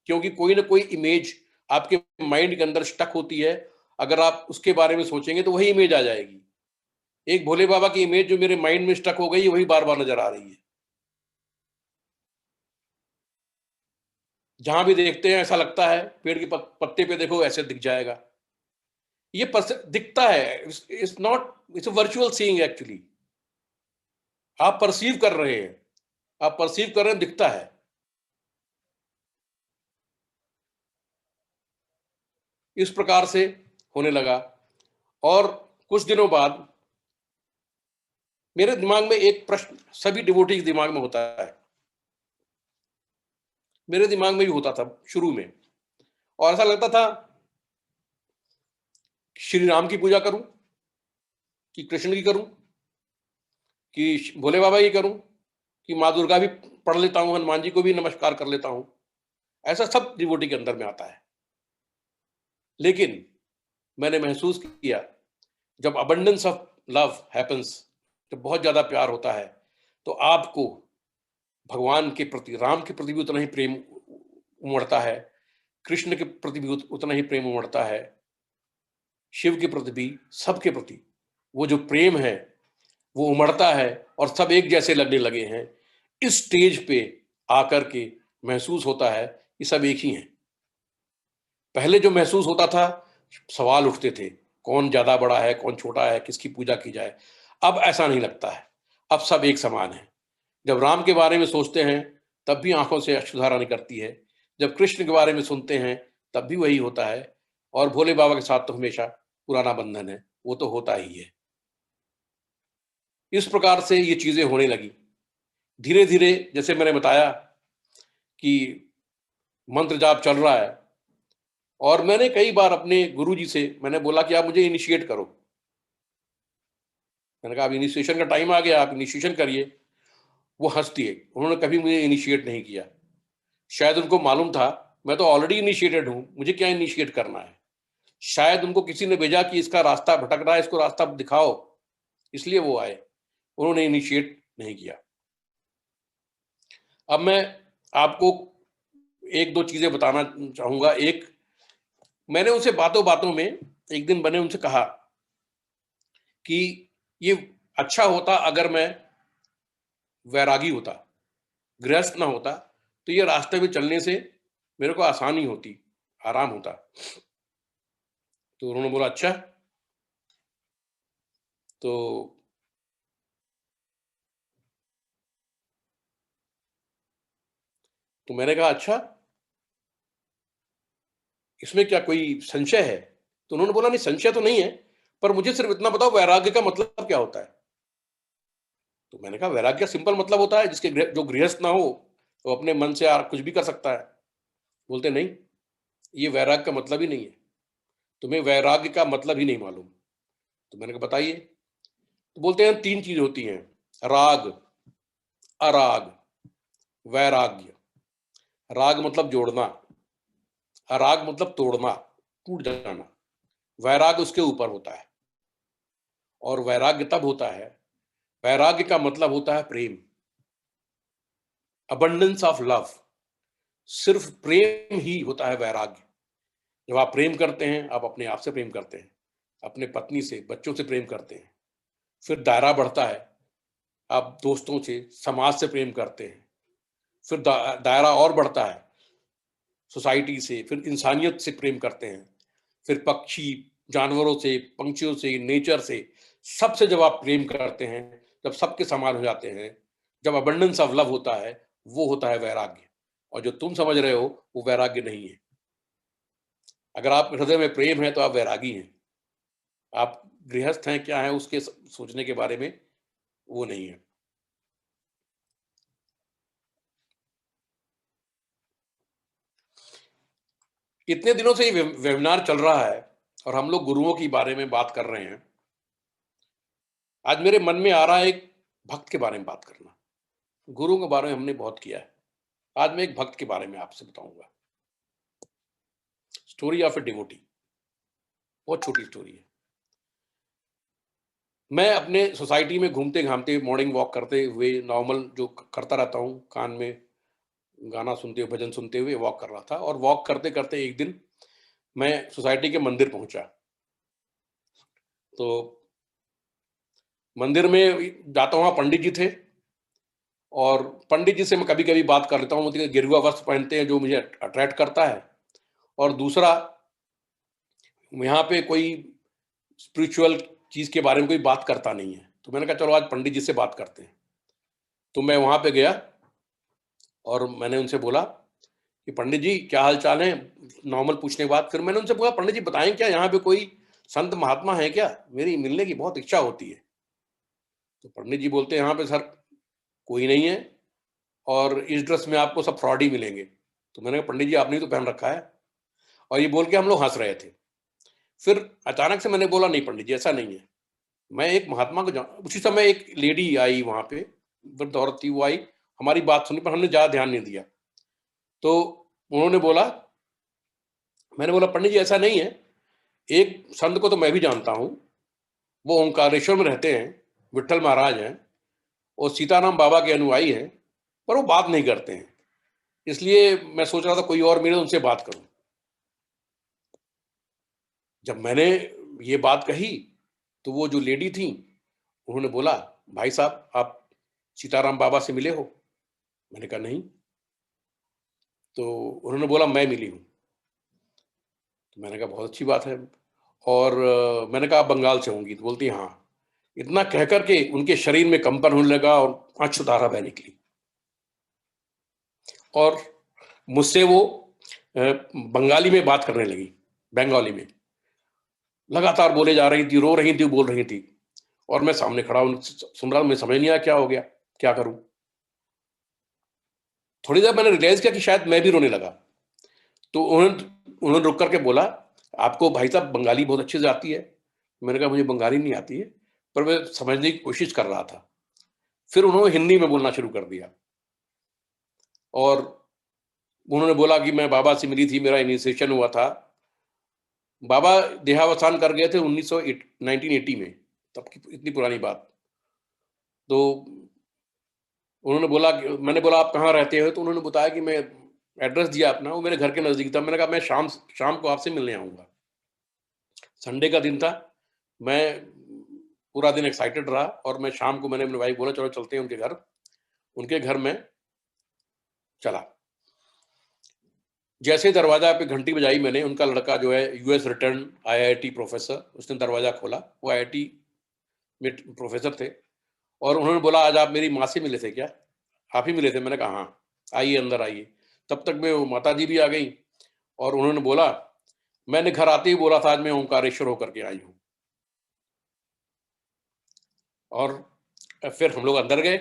क्योंकि कोई ना कोई इमेज आपके माइंड के अंदर स्टक होती है। अगर आप उसके बारे में सोचेंगे तो वही इमेज आ जाएगी। एक भोले बाबा की इमेज जो मेरे माइंड में स्टक हो गई, वही बार बार नजर आ रही है। जहां भी देखते हैं ऐसा लगता है, पेड़ के पत्ते पे देखो ऐसे दिख जाएगा। ये दिखता है, it's not, it's virtual seeing actually. आप परसीव कर रहे हैं, आप परसीव कर रहे हैं, दिखता है। इस प्रकार से होने लगा। और कुछ दिनों बाद मेरे दिमाग में एक प्रश्न, सभी डिवोटी के दिमाग में होता है, मेरे दिमाग में भी होता था शुरू में। और ऐसा लगता था श्री राम की पूजा करूं कि कृष्ण की करूं कि भोले बाबा की करूं कि माँ दुर्गा भी पढ़ लेता हूं, हनुमान जी को भी नमस्कार कर लेता हूं। ऐसा सब डिवोटी के अंदर में आता है। लेकिन मैंने महसूस किया, जब अबंडेंस ऑफ लव हैपेंस, जब बहुत ज्यादा प्यार होता है, तो आपको भगवान के प्रति, राम के प्रति भी उतना ही प्रेम उमड़ता है, कृष्ण के प्रति भी उतना ही प्रेम उमड़ता है, शिव के प्रति भी, सबके प्रति वो जो प्रेम है वो उमड़ता है और सब एक जैसे लगने लगे हैं। इस स्टेज पे आकर के महसूस होता है कि सब एक ही हैं। पहले जो महसूस होता था, सवाल उठते थे, कौन ज्यादा बड़ा है, कौन छोटा है, किसकी पूजा की जाए। अब ऐसा नहीं लगता है, अब सब एक समान है। जब राम के बारे में सोचते हैं तब भी आंखों से अश्रुधारा निकलती है, जब कृष्ण के बारे में सुनते हैं तब भी वही होता है। और भोले बाबा के साथ तो हमेशा पुराना बंधन है, वो तो होता ही है। इस प्रकार से ये चीजें होने लगी धीरे धीरे। जैसे मैंने बताया कि मंत्र जाप चल रहा है, और मैंने कई बार अपने गुरुजी से मैंने बोला कि आप मुझे इनिशिएट करो। मैंने कहा अब इनिशिएशन का टाइम आ गया, आप इनिशिएशन करिए। वो हंस दिए, उन्होंने कभी मुझे इनिशिएट नहीं किया। शायद उनको मालूम था मैं तो ऑलरेडी इनिशिएटेड हूं, मुझे क्या इनिशिएट करना है। शायद उनको किसी ने भेजा कि इसका रास्ता भटक रहा है, इसको रास्ता दिखाओ, इसलिए वो आए। उन्होंने इनिशिएट नहीं किया। अब मैं आपको एक दो चीजें बताना चाहूंगा। एक, मैंने उनसे बातों बातों में एक दिन मैंने उनसे कहा कि ये अच्छा होता अगर मैं वैरागी होता, गृहस्थ ना होता, तो ये रास्ते में चलने से मेरे को आसानी होती, आराम होता। तो उन्होंने बोला अच्छा। तो मैंने कहा अच्छा, इसमें क्या कोई संशय है? तो उन्होंने बोला नहीं, संशय तो नहीं है, पर मुझे सिर्फ इतना बताओ वैराग्य का मतलब क्या होता है। तो मैंने कहा वैराग्य का सिंपल मतलब होता है जिसके जो गृहस्थ ना हो वो अपने मन से कुछ भी कर सकता है। बोलते नहीं, ये वैराग्य का मतलब ही नहीं है, तुम्हें वैराग्य का मतलब ही नहीं मालूम। तो मैंने कहा बताइए। तो बोलते हैं तीन चीज होती हैं, राग, अराग, वैराग्य। राग मतलब जोड़ना, अराग मतलब तोड़ना, टूट जाना। वैराग्य उसके ऊपर होता है। और वैराग्य तब होता है, वैराग्य का मतलब होता है प्रेम, अबंडेंस ऑफ लव। सिर्फ प्रेम ही होता है वैराग्य। जब आप प्रेम करते हैं, आप अपने आप से प्रेम करते हैं, अपने पत्नी से, बच्चों से प्रेम करते हैं। फिर दायरा बढ़ता है, आप दोस्तों से, समाज से प्रेम करते हैं। फिर दायरा और बढ़ता है, सोसाइटी से, फिर इंसानियत से प्रेम करते हैं। फिर पक्षी, जानवरों से, पंछियों से, नेचर से, सबसे जब आप प्रेम करते हैं, जब सबके समान हो जाते हैं, जब अबंडेंस ऑफ लव होता है, वो होता है वैराग्य। और जो तुम समझ रहे हो वो वैराग्य नहीं है। अगर आप हृदय में प्रेम है तो आप वैरागी हैं। आप गृहस्थ हैं क्या है उसके सोचने के बारे में वो नहीं है। इतने दिनों से ये वेबिनार चल रहा है और हम लोग गुरुओं के बारे में बात कर रहे हैं। आज मेरे मन में आ रहा है एक भक्त के बारे में बात करना। गुरु के बारे में हमने बहुत किया है, आज मैं एक भक्त के बारे में आपसे बताऊंगा। Story of a devotee. बहुत छोटी स्टोरी है। मैं अपने सोसाइटी में घूमते घामते, मॉर्निंग वॉक करते हुए, नॉर्मल जो करता रहता हूँ, कान में गाना सुनते हुए, भजन सुनते हुए वॉक कर रहा था। और वॉक करते करते एक दिन मैं सोसाइटी के मंदिर पहुंचा। तो मंदिर में जाता हूँ, पंडित जी थे। और पंडित जी से मैं कभी कभी बात कर लेता हूँ, मुझे गेरुआ वस्त्र पहनते हैं जो मुझे अट्रैक्ट करता है। और दूसरा, यहाँ पे कोई स्पिरिचुअल चीज के बारे में कोई बात करता नहीं है। तो मैंने कहा चलो आज पंडित जी से बात करते हैं। तो मैं वहां पे गया और मैंने उनसे बोला कि पंडित जी क्या हाल चाल है, नॉर्मल पूछने के बाद फिर मैंने उनसे बोला पंडित जी बताएं क्या यहाँ पे कोई संत महात्मा है क्या, मेरी मिलने की बहुत इच्छा होती है। तो पंडित जी बोलते हैं यहाँ पे सर कोई नहीं है, और इस ड्रेस में आपको सब फ्रॉड ही मिलेंगे। तो मैंने कहा पंडित जी आपने तो पहन रखा है। और ये बोल के हम लोग हंस रहे थे। फिर अचानक से मैंने बोला नहीं पंडित जी ऐसा नहीं है, मैं एक महात्मा को उसी समय एक लेडी आई वहां पे, वृद्ध औरत थी, वो आई, हमारी बात सुनी पर हमने ज्यादा ध्यान नहीं दिया। तो उन्होंने बोला, मैंने बोला पंडित जी ऐसा नहीं है, एक संत को तो मैं भी जानता हूं, वो ओंकारेश्वर में रहते हैं, विट्ठल महाराज हैं, और सीताराम बाबा के अनुयायी हैं, पर वो बात नहीं करते हैं, इसलिए मैं सोच रहा था कोई और मिले उनसे बात करूं। जब मैंने ये बात कही तो वो जो लेडी थी उन्होंने बोला भाई साहब आप सीताराम बाबा से मिले हो? मैंने कहा नहीं। तो उन्होंने बोला मैं मिली हूं। तो मैंने कहा बहुत अच्छी बात है। और मैंने कहा आप बंगाल से होंगी? तो बोलती हाँ। इतना कह करके उनके शरीर में कंपन होने लगा और अश्रुधारा बह निकली। और मुझसे वो बंगाली में बात करने लगी, बंगाली में लगातार बोले जा रही थी, रो रही थी, बोल रही थी। और मैं सामने खड़ा सुन रहा, मुझे समझ नहीं आया क्या हो गया, क्या करूं। थोड़ी देर मैंने रियलाइज किया कि शायद मैं भी रोने लगा। तो उन्होंने रुक करके बोला आपको भाई साहब बंगाली बहुत अच्छे से आती है? मैंने कहा मुझे बंगाली नहीं आती है, पर मैं समझने की कोशिश कर रहा था। फिर उन्होंने हिंदी में बोलना शुरू कर दिया और उन्होंने बोला कि मैं बाबा से मिली थी, मेरा इनिशिएशन हुआ था। बाबा देहावसान कर गए थे 1980 में, तब की इतनी पुरानी बात। तो उन्होंने बोला कि, मैंने बोला आप कहाँ रहते हो, तो उन्होंने बताया कि मैं एड्रेस दिया अपना, वो मेरे घर के नज़दीक था। मैंने कहा मैं शाम को आपसे मिलने आऊँगा। संडे का दिन था, मैं पूरा दिन एक्साइटेड रहा और मैं शाम को मैंने अपनी वाइफ बोला चलो चलते हैं उनके घर। उनके घर में चला। जैसे दरवाजा पे घंटी बजाई मैंने, उनका लड़का जो है यूएस रिटर्न आईआईटी प्रोफेसर, उसने दरवाजा खोला। वो आईआईटी में प्रोफेसर थे और उन्होंने बोला आज आप मेरी माँ से मिले थे क्या? आप ही मिले थे? मैंने कहा हाँ, आइए अंदर आइए। तब तक में वो माता जी भी आ गई और उन्होंने बोला, मैंने घर आते ही बोला था आज मैं ओंकारेश्वर होकर के आई हूँ। और फिर हम लोग अंदर गए।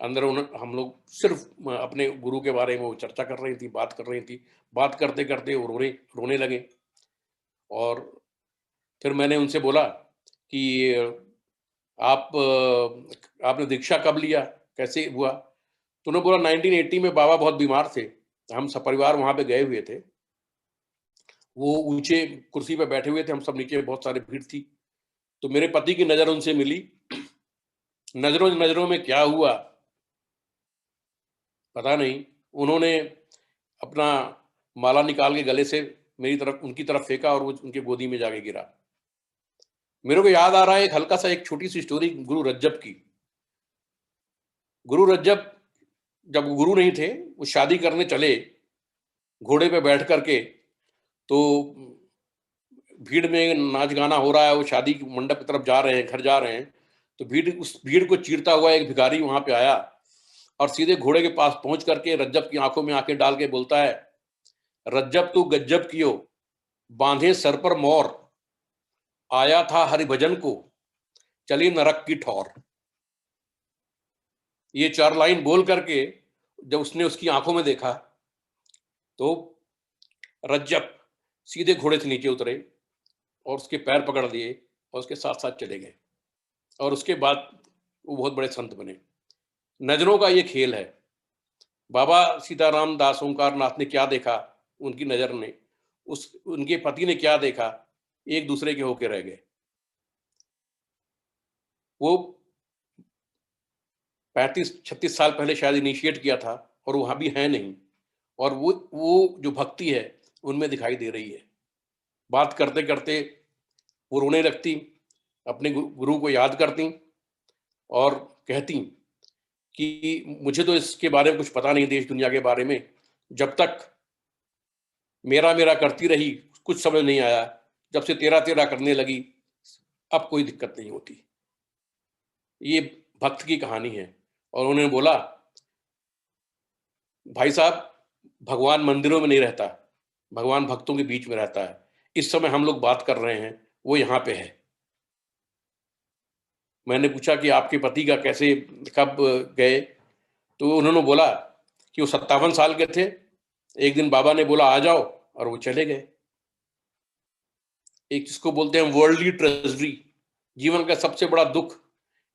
अंदर हम लोग सिर्फ अपने गुरु के बारे में वो चर्चा कर रही थी, बात कर रही थी। बात करते करते वो रोने लगे। और फिर मैंने उनसे बोला कि आपने दीक्षा कब लिया, कैसे हुआ? तो उन्होंने बोला 1980 में बाबा बहुत बीमार थे, हम सपरिवार वहाँ पे गए हुए थे। वो ऊँचे कुर्सी पे बैठे हुए थे, हम सब नीचे, बहुत सारी भीड़ थी। तो मेरे पति की नज़र उनसे मिली। नज़रों में क्या हुआ पता नहीं। उन्होंने अपना माला निकाल के गले से मेरी तरफ, उनकी तरफ फेंका और वो उनकी गोदी में जाके गिरा। मेरे को याद आ रहा है एक हल्का सा, एक छोटी सी स्टोरी गुरु रज्जब की। गुरु रज्जब जब गुरु नहीं थे, वो शादी करने चले घोड़े पे बैठ करके, तो भीड़ में नाच गाना हो रहा है, वो शादी की मंडप की तरफ जा रहे हैं, घर जा रहे हैं। तो उस भीड़ को चीरता हुआ एक भिखारी वहां पे आया और सीधे घोड़े के पास पहुंच करके रज्जब की आंखों में आंखें डाल के बोलता है, रज्जब तू गज्जब कियो, बांधे सर पर मोर, आया था हरिभजन को, चली नरक की ठौर। ये 4 लाइन बोल करके जब उसने उसकी आंखों में देखा, तो रज्जब सीधे घोड़े से नीचे उतरे और उसके पैर पकड़ लिए और उसके साथ साथ चले गए। और उसके बाद वो बहुत बड़े संत बने। नजरों का ये खेल है। बाबा सीताराम दास ओंकार नाथ ने क्या देखा, उनकी नजर ने, उनके पति ने क्या देखा, एक दूसरे के होके रह गए। वो 35-36 साल पहले शायद इनिशिएट किया था और वहां भी है नहीं। और वो जो भक्ति है उनमें दिखाई दे रही है। बात करते करते वो रोने लगती, अपने गुरु को याद करती और कहती कि मुझे तो इसके बारे में कुछ पता नहीं, देश दुनिया के बारे में। जब तक मेरा मेरा करती रही, कुछ समझ नहीं आया। जब से तेरा तेरा करने लगी, अब कोई दिक्कत नहीं होती। ये भक्त की कहानी है। और उन्होंने बोला, भाई साहब, भगवान मंदिरों में नहीं रहता, भगवान भक्तों के बीच में रहता है। इस समय हम लोग बात कर रहे हैं, वो यहाँ पे है। मैंने पूछा कि आपके पति का कैसे, कब गए? तो उन्होंने बोला कि वो 57 साल के थे। एक दिन बाबा ने बोला आ जाओ, और वो चले गए। एक जिसको बोलते हैं वर्ल्डली ट्रेजरी, जीवन का सबसे बड़ा दुख,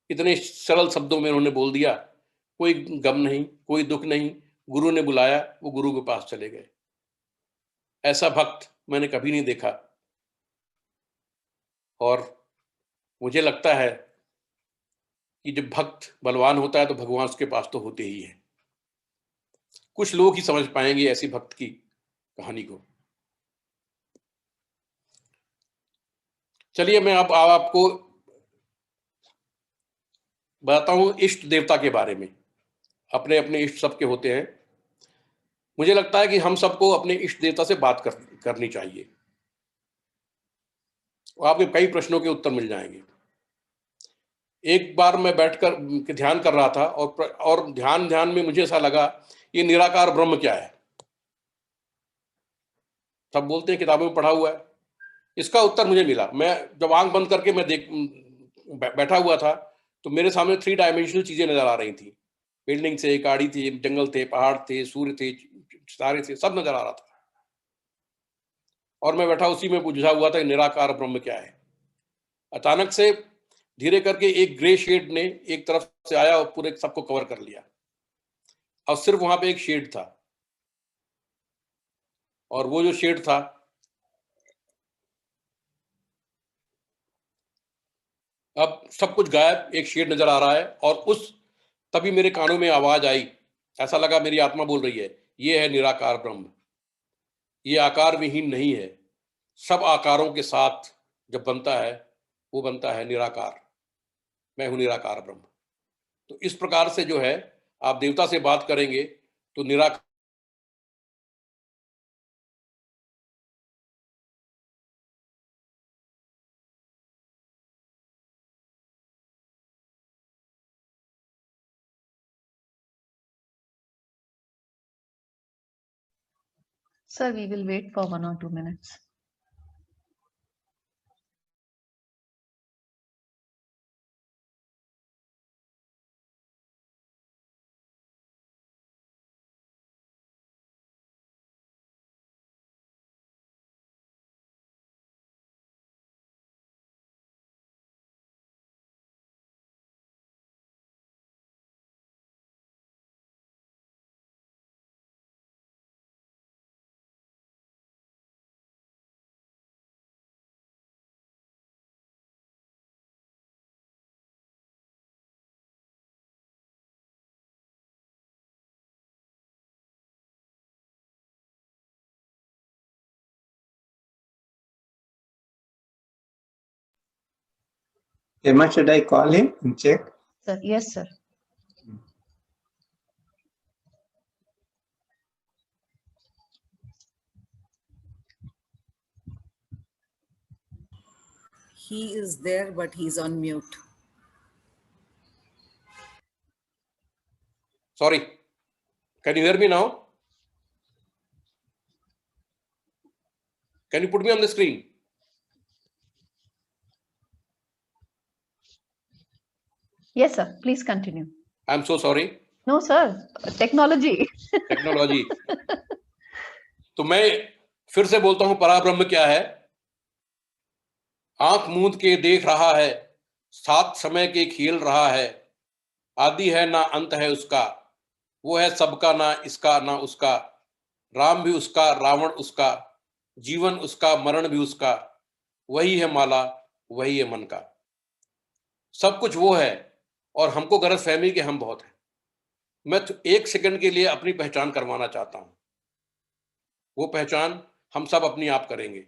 इतने सरल शब्दों में उन्होंने बोल दिया। कोई गम नहीं, कोई दुख नहीं, गुरु ने बुलाया, वो गुरु के पास चले गए। ऐसा भक्त मैंने कभी नहीं देखा। और मुझे लगता है कि जब भक्त बलवान होता है तो भगवान उसके पास तो होते ही है। कुछ लोग ही समझ पाएंगे ऐसी भक्त की कहानी को। चलिए मैं अब आपको बताता हूं इष्ट देवता के बारे में। अपने अपने इष्ट सबके होते हैं। मुझे लगता है कि हम सबको अपने इष्ट देवता से बात करनी चाहिए। आपके कई प्रश्नों के उत्तर मिल जाएंगे। एक बार मैं बैठकर ध्यान कर रहा था और ध्यान में मुझे ऐसा लगा, ये निराकार ब्रह्म क्या है? सब बोलते हैं किताबों में पढ़ा हुआ है। इसका उत्तर मुझे मिला। मैं जब आंख बंद करके मैं बैठा हुआ था, तो मेरे सामने 3 डायमेंशनल चीजें नजर आ रही थी। बिल्डिंग थे, गाड़ी थी, जंगल थे, पहाड़ थे, सूर्य थे, सितारे थे, सब नजर आ रहा था। और मैं बैठा उसी में बुझा हुआ था निराकार ब्रह्म क्या है। अचानक से धीरे करके एक ग्रे शेड ने एक तरफ से आया और पूरे सबको कवर कर लिया। और सिर्फ वहां पे एक शेड था, और वो जो शेड था, अब सब कुछ गायब, एक शेड नजर आ रहा है। और उस तभी मेरे कानों में आवाज आई, ऐसा लगा मेरी आत्मा बोल रही है, ये है निराकार ब्रह्म, ये आकार विहीन नहीं है, सब आकारों के साथ जब बनता है वो बनता है निराकार, मैं हूं निराकार ब्रह्म। तो इस प्रकार से जो है आप देवता से बात करेंगे तो निराकार Sir, we will wait for 1 or 2 minutes. Emma, should I call him and check? Sir, yes, sir. He is there, but he's on mute. Sorry, can you hear me now? Can you put me on the screen? Yes, sir. Please continue. I'm so sorry. No, sir. Technology. Technology. तो मैं फिर से बोलता हूं, पराब्रह्म क्या है? आंख मूंद के देख रहा है, साथ समय के खेल रहा है, आदि है ना अंत है उसका, वो है सबका ना इसका ना उसका, राम भी उसका रावण उसका, जीवन उसका मरण भी उसका, वही है माला वही है मन का। सब कुछ वो है और हमको गलत फहमी कि हम बहुत हैं। मैं तो 1 सेकंड के लिए अपनी पहचान करवाना चाहता हूं, वो पहचान हम सब अपनी आप करेंगे।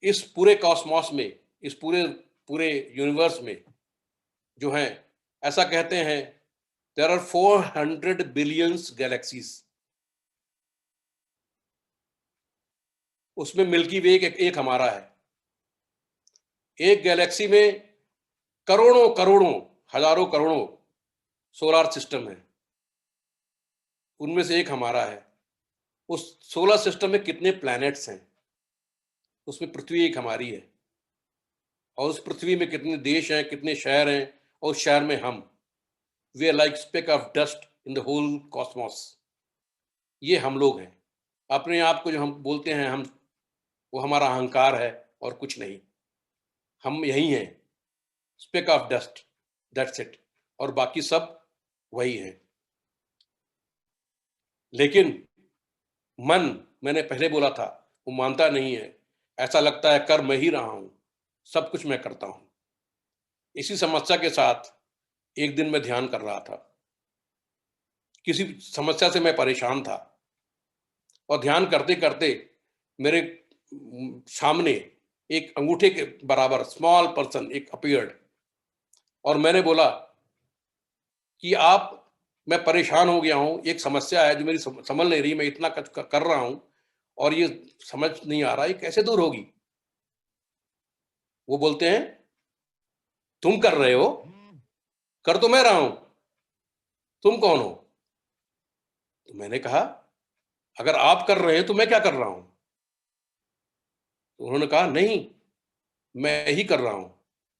इस पूरे कॉस्मॉस में, इस पूरे यूनिवर्स में जो है, ऐसा कहते हैं देयर आर 400 बिलियंस गैलेक्सीज। उसमें मिल्की वे एक हमारा है। एक गैलेक्सी में करोड़ों करोड़ों हजारों करोड़ों सोलर सिस्टम है, उनमें से एक हमारा है। उस सोलर सिस्टम में कितने प्लैनेट्स हैं, उसमें पृथ्वी एक हमारी है। और उस पृथ्वी में कितने देश हैं, कितने शहर हैं, और उस शहर में हम, we are like speck of dust in the whole cosmos. ये हम लोग हैं। अपने आप को जो हम बोलते हैं हम, वो हमारा अहंकार है और कुछ नहीं। हम यही हैं, speck of dust, that's it. और बाकी सब वही है। लेकिन मन, मैंने पहले बोला था, वो मानता नहीं है। ऐसा लगता है कर मैं ही रहा हूं, सब कुछ मैं करता हूं। इसी समस्या के साथ एक दिन मैं ध्यान कर रहा था। किसी समस्या से मैं परेशान था और ध्यान करते करते मेरे सामने एक अंगूठे के बराबर स्मॉल पर्सन एक अपीयर्ड, और मैंने बोला कि आप, मैं परेशान हो गया हूं, एक समस्या है जो मेरी संभल नहीं रही, मैं इतना कर रहा हूं और ये समझ नहीं आ रहा ये कैसे दूर होगी। वो बोलते हैं तुम कर रहे हो, कर तो मैं रहा हूं, तुम कौन हो? तो मैंने कहा अगर आप कर रहे हैं तो मैं क्या कर रहा हूं? तो उन्होंने कहा नहीं, मैं ही कर रहा हूं,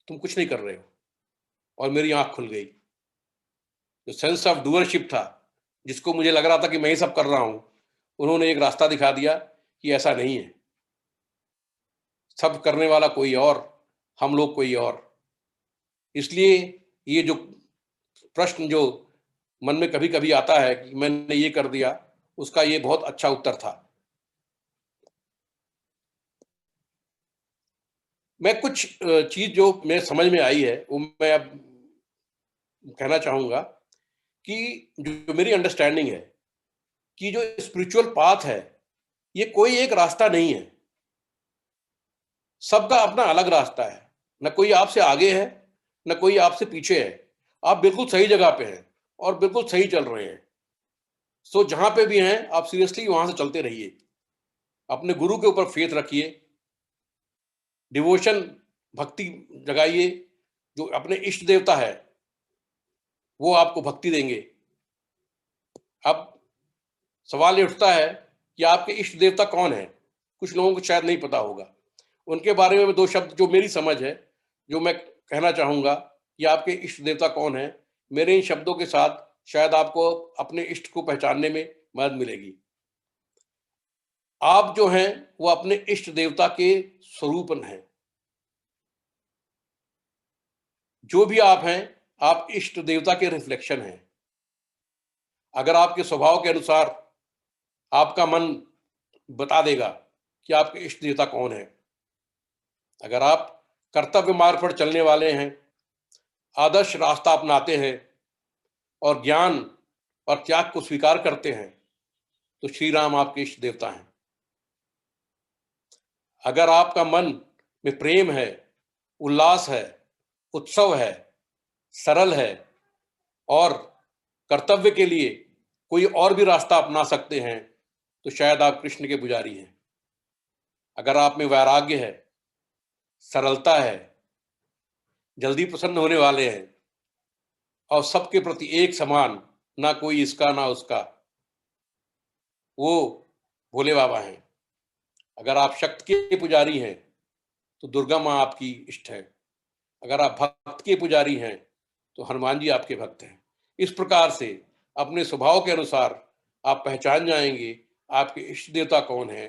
तुम कुछ नहीं कर रहे हो। और मेरी आंख खुल गई। जो सेंस ऑफ डूअरशिप था, जिसको मुझे लग रहा था कि मैं ही सब कर रहा हूं, उन्होंने एक रास्ता दिखा दिया कि ऐसा नहीं है, सब करने वाला कोई और, हम लोग कोई और। इसलिए ये जो प्रश्न जो मन में कभी कभी आता है कि मैंने ये कर दिया, उसका ये बहुत अच्छा उत्तर था। मैं कुछ चीज जो मेरे समझ में आई है वो मैं अब कहना चाहूंगा कि जो मेरी अंडरस्टैंडिंग है कि जो स्पिरिचुअल पाथ है ये कोई एक रास्ता नहीं है, सबका अपना अलग रास्ता है। न कोई आपसे आगे है, न कोई आपसे पीछे है। आप बिल्कुल सही जगह पे हैं और बिल्कुल सही चल रहे हैं। सो जहां पे भी हैं आप सीरियसली वहां से चलते रहिए, अपने गुरु के ऊपर फेथ रखिए, डिवोशन भक्ति जगाइए। जो अपने इष्ट देवता है वो आपको भक्ति देंगे। अब सवाल ये उठता है कि आपके इष्ट देवता कौन है। कुछ लोगों को शायद नहीं पता होगा। उनके बारे में दो शब्द जो मेरी समझ है, जो मैं कहना चाहूंगा कि आपके इष्ट देवता कौन है। मेरे इन शब्दों के साथ शायद आपको अपने इष्ट को पहचानने में मदद मिलेगी। आप जो हैं वो अपने इष्ट देवता के स्वरूप हैं। जो भी आप हैं आप इष्ट देवता के रिफ्लेक्शन हैं। अगर आपके स्वभाव के अनुसार आपका मन बता देगा कि आपके इष्ट देवता कौन है। अगर आप कर्तव्य मार्ग पर चलने वाले हैं, आदर्श रास्ता अपनाते हैं और ज्ञान और त्याग को स्वीकार करते हैं तो श्री राम आपके इष्ट देवता हैं। अगर आपका मन में प्रेम है, उल्लास है, उत्सव है, सरल है और कर्तव्य के लिए कोई और भी रास्ता अपना सकते हैं तो शायद आप कृष्ण के पुजारी हैं। अगर आप में वैराग्य है, सरलता है, जल्दी प्रसन्न होने वाले हैं और सबके प्रति एक समान, ना कोई इसका ना उसका, वो भोले बाबा हैं। अगर आप शक्ति के पुजारी हैं तो दुर्गा माँ आपकी इष्ट है। अगर आप भक्त के पुजारी हैं तो हनुमान जी आपके भक्त हैं। इस प्रकार से अपने स्वभाव के अनुसार आप पहचान जाएंगे आपके इष्ट देवता कौन है।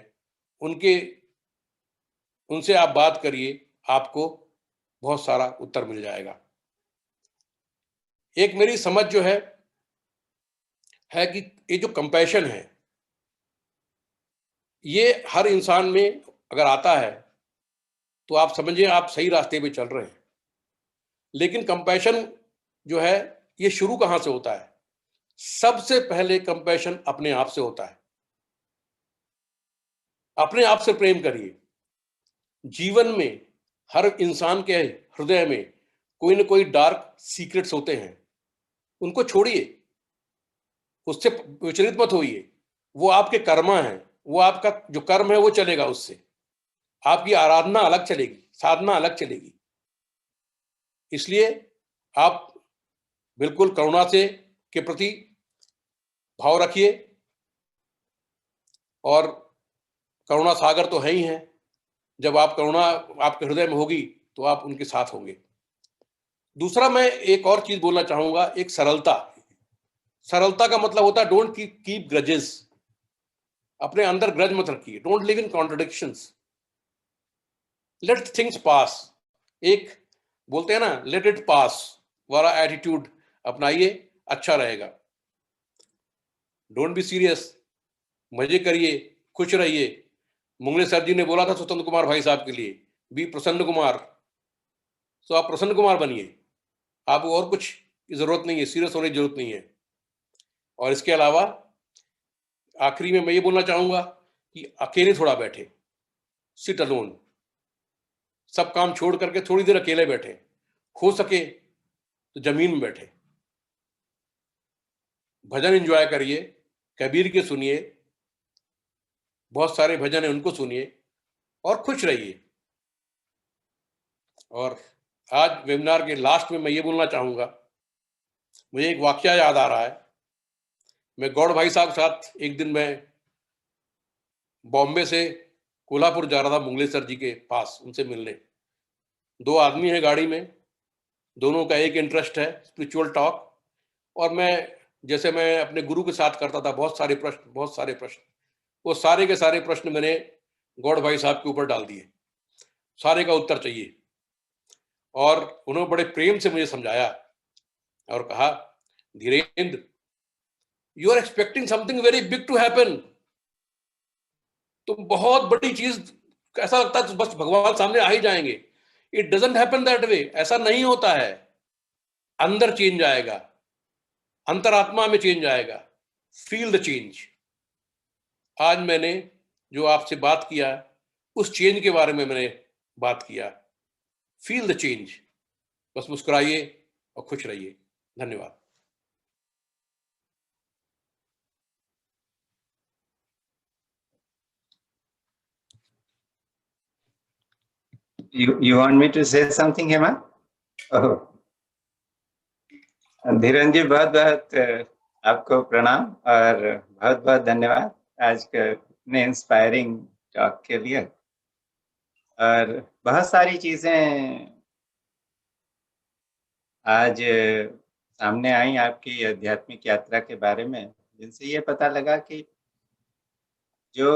उनसे आप बात करिए, आपको बहुत सारा उत्तर मिल जाएगा। एक मेरी समझ जो है कि ये जो कंपैशन है ये हर इंसान में अगर आता है तो आप समझिए आप सही रास्ते पे चल रहे हैं। लेकिन कंपैशन जो है ये शुरू कहां से होता है? सबसे पहले कंपैशन अपने आप से होता है। अपने आप से प्रेम करिए। जीवन में हर इंसान के हृदय में कोई ना कोई डार्क सीक्रेट्स होते हैं, उनको छोड़िए, उससे विचलित मत होइए। वो आपके कर्मा हैं, वो आपका जो कर्म है वो चलेगा, उससे आपकी आराधना अलग चलेगी, साधना अलग चलेगी। इसलिए आप बिल्कुल करुणा से के प्रति भाव रखिए और करुणा सागर तो है ही है। जब आप करुणा आपके हृदय में होगी तो आप उनके साथ होंगे। दूसरा मैं एक और चीज बोलना चाहूंगा, एक सरलता। सरलता का मतलब होता है डोंट कीप ग्रजेस। अपने अंदर ग्रज मत रखिए। Don't live in contradictions. Let things पास। एक बोलते हैं ना लेट इट पास वाला एटीट्यूड अपनाइए, अच्छा रहेगा। Don't be serious. मजे करिए, खुश रहिए। मुंगले सर जी ने बोला था स्वतंत्र कुमार भाई साहब के लिए, बी प्रसन्न कुमार। तो आप प्रसन्न कुमार बनिए। आपको और कुछ की जरूरत नहीं है, सीरियस होने की जरूरत नहीं है। और इसके अलावा आखिरी में मैं ये बोलना चाहूंगा कि अकेले थोड़ा बैठे, सिट अलोन। सब काम छोड़ करके थोड़ी देर अकेले बैठे, हो सके तो जमीन में बैठे, भजन एंजॉय करिए, कबीर के सुनिए, बहुत सारे भजन है उनको सुनिए और खुश रहिए। और आज वेबिनार के लास्ट में मैं ये बोलना चाहूंगा, मुझे एक वाकया याद आ रहा है। मैं गौड़ भाई साहब के साथ एक दिन मैं बॉम्बे से कोल्हापुर जा रहा था मुंगले सर जी के पास उनसे मिलने। दो आदमी हैं गाड़ी में, दोनों का एक इंटरेस्ट है स्पिरिचुअल टॉक। और मैं जैसे मैं अपने गुरु के साथ करता था, बहुत सारे प्रश्न, वो सारे के सारे प्रश्न मैंने गौड़ भाई साहब के ऊपर डाल दिए। सारे का उत्तर चाहिए। और उन्होंने बड़े प्रेम से मुझे समझाया और कहा, Dhirendra, you are expecting something very big to happen. तुम बहुत बड़ी चीज, ऐसा लगता है बस भगवान सामने आ ही जाएंगे। It doesn't happen that way. ऐसा नहीं होता है। अंदर चेंज आएगा, अंतरात्मा में चेंज आएगा। Feel the change. आज मैंने जो आपसे बात किया उस चेंज के बारे में मैंने बात किया। Feel the change. बस मुस्कुराइए और खुश रहिए। धन्यवाद। You want me to say something, Hema? Oh. Dhiren जी, बहुत बहुत आपको प्रणाम और बहुत बहुत धन्यवाद आज के इंस्पायरिंग टॉक के लिए। और बहुत सारी चीजें आज सामने आई आपकी आध्यात्मिक यात्रा के बारे में, जिनसे ये पता लगा कि जो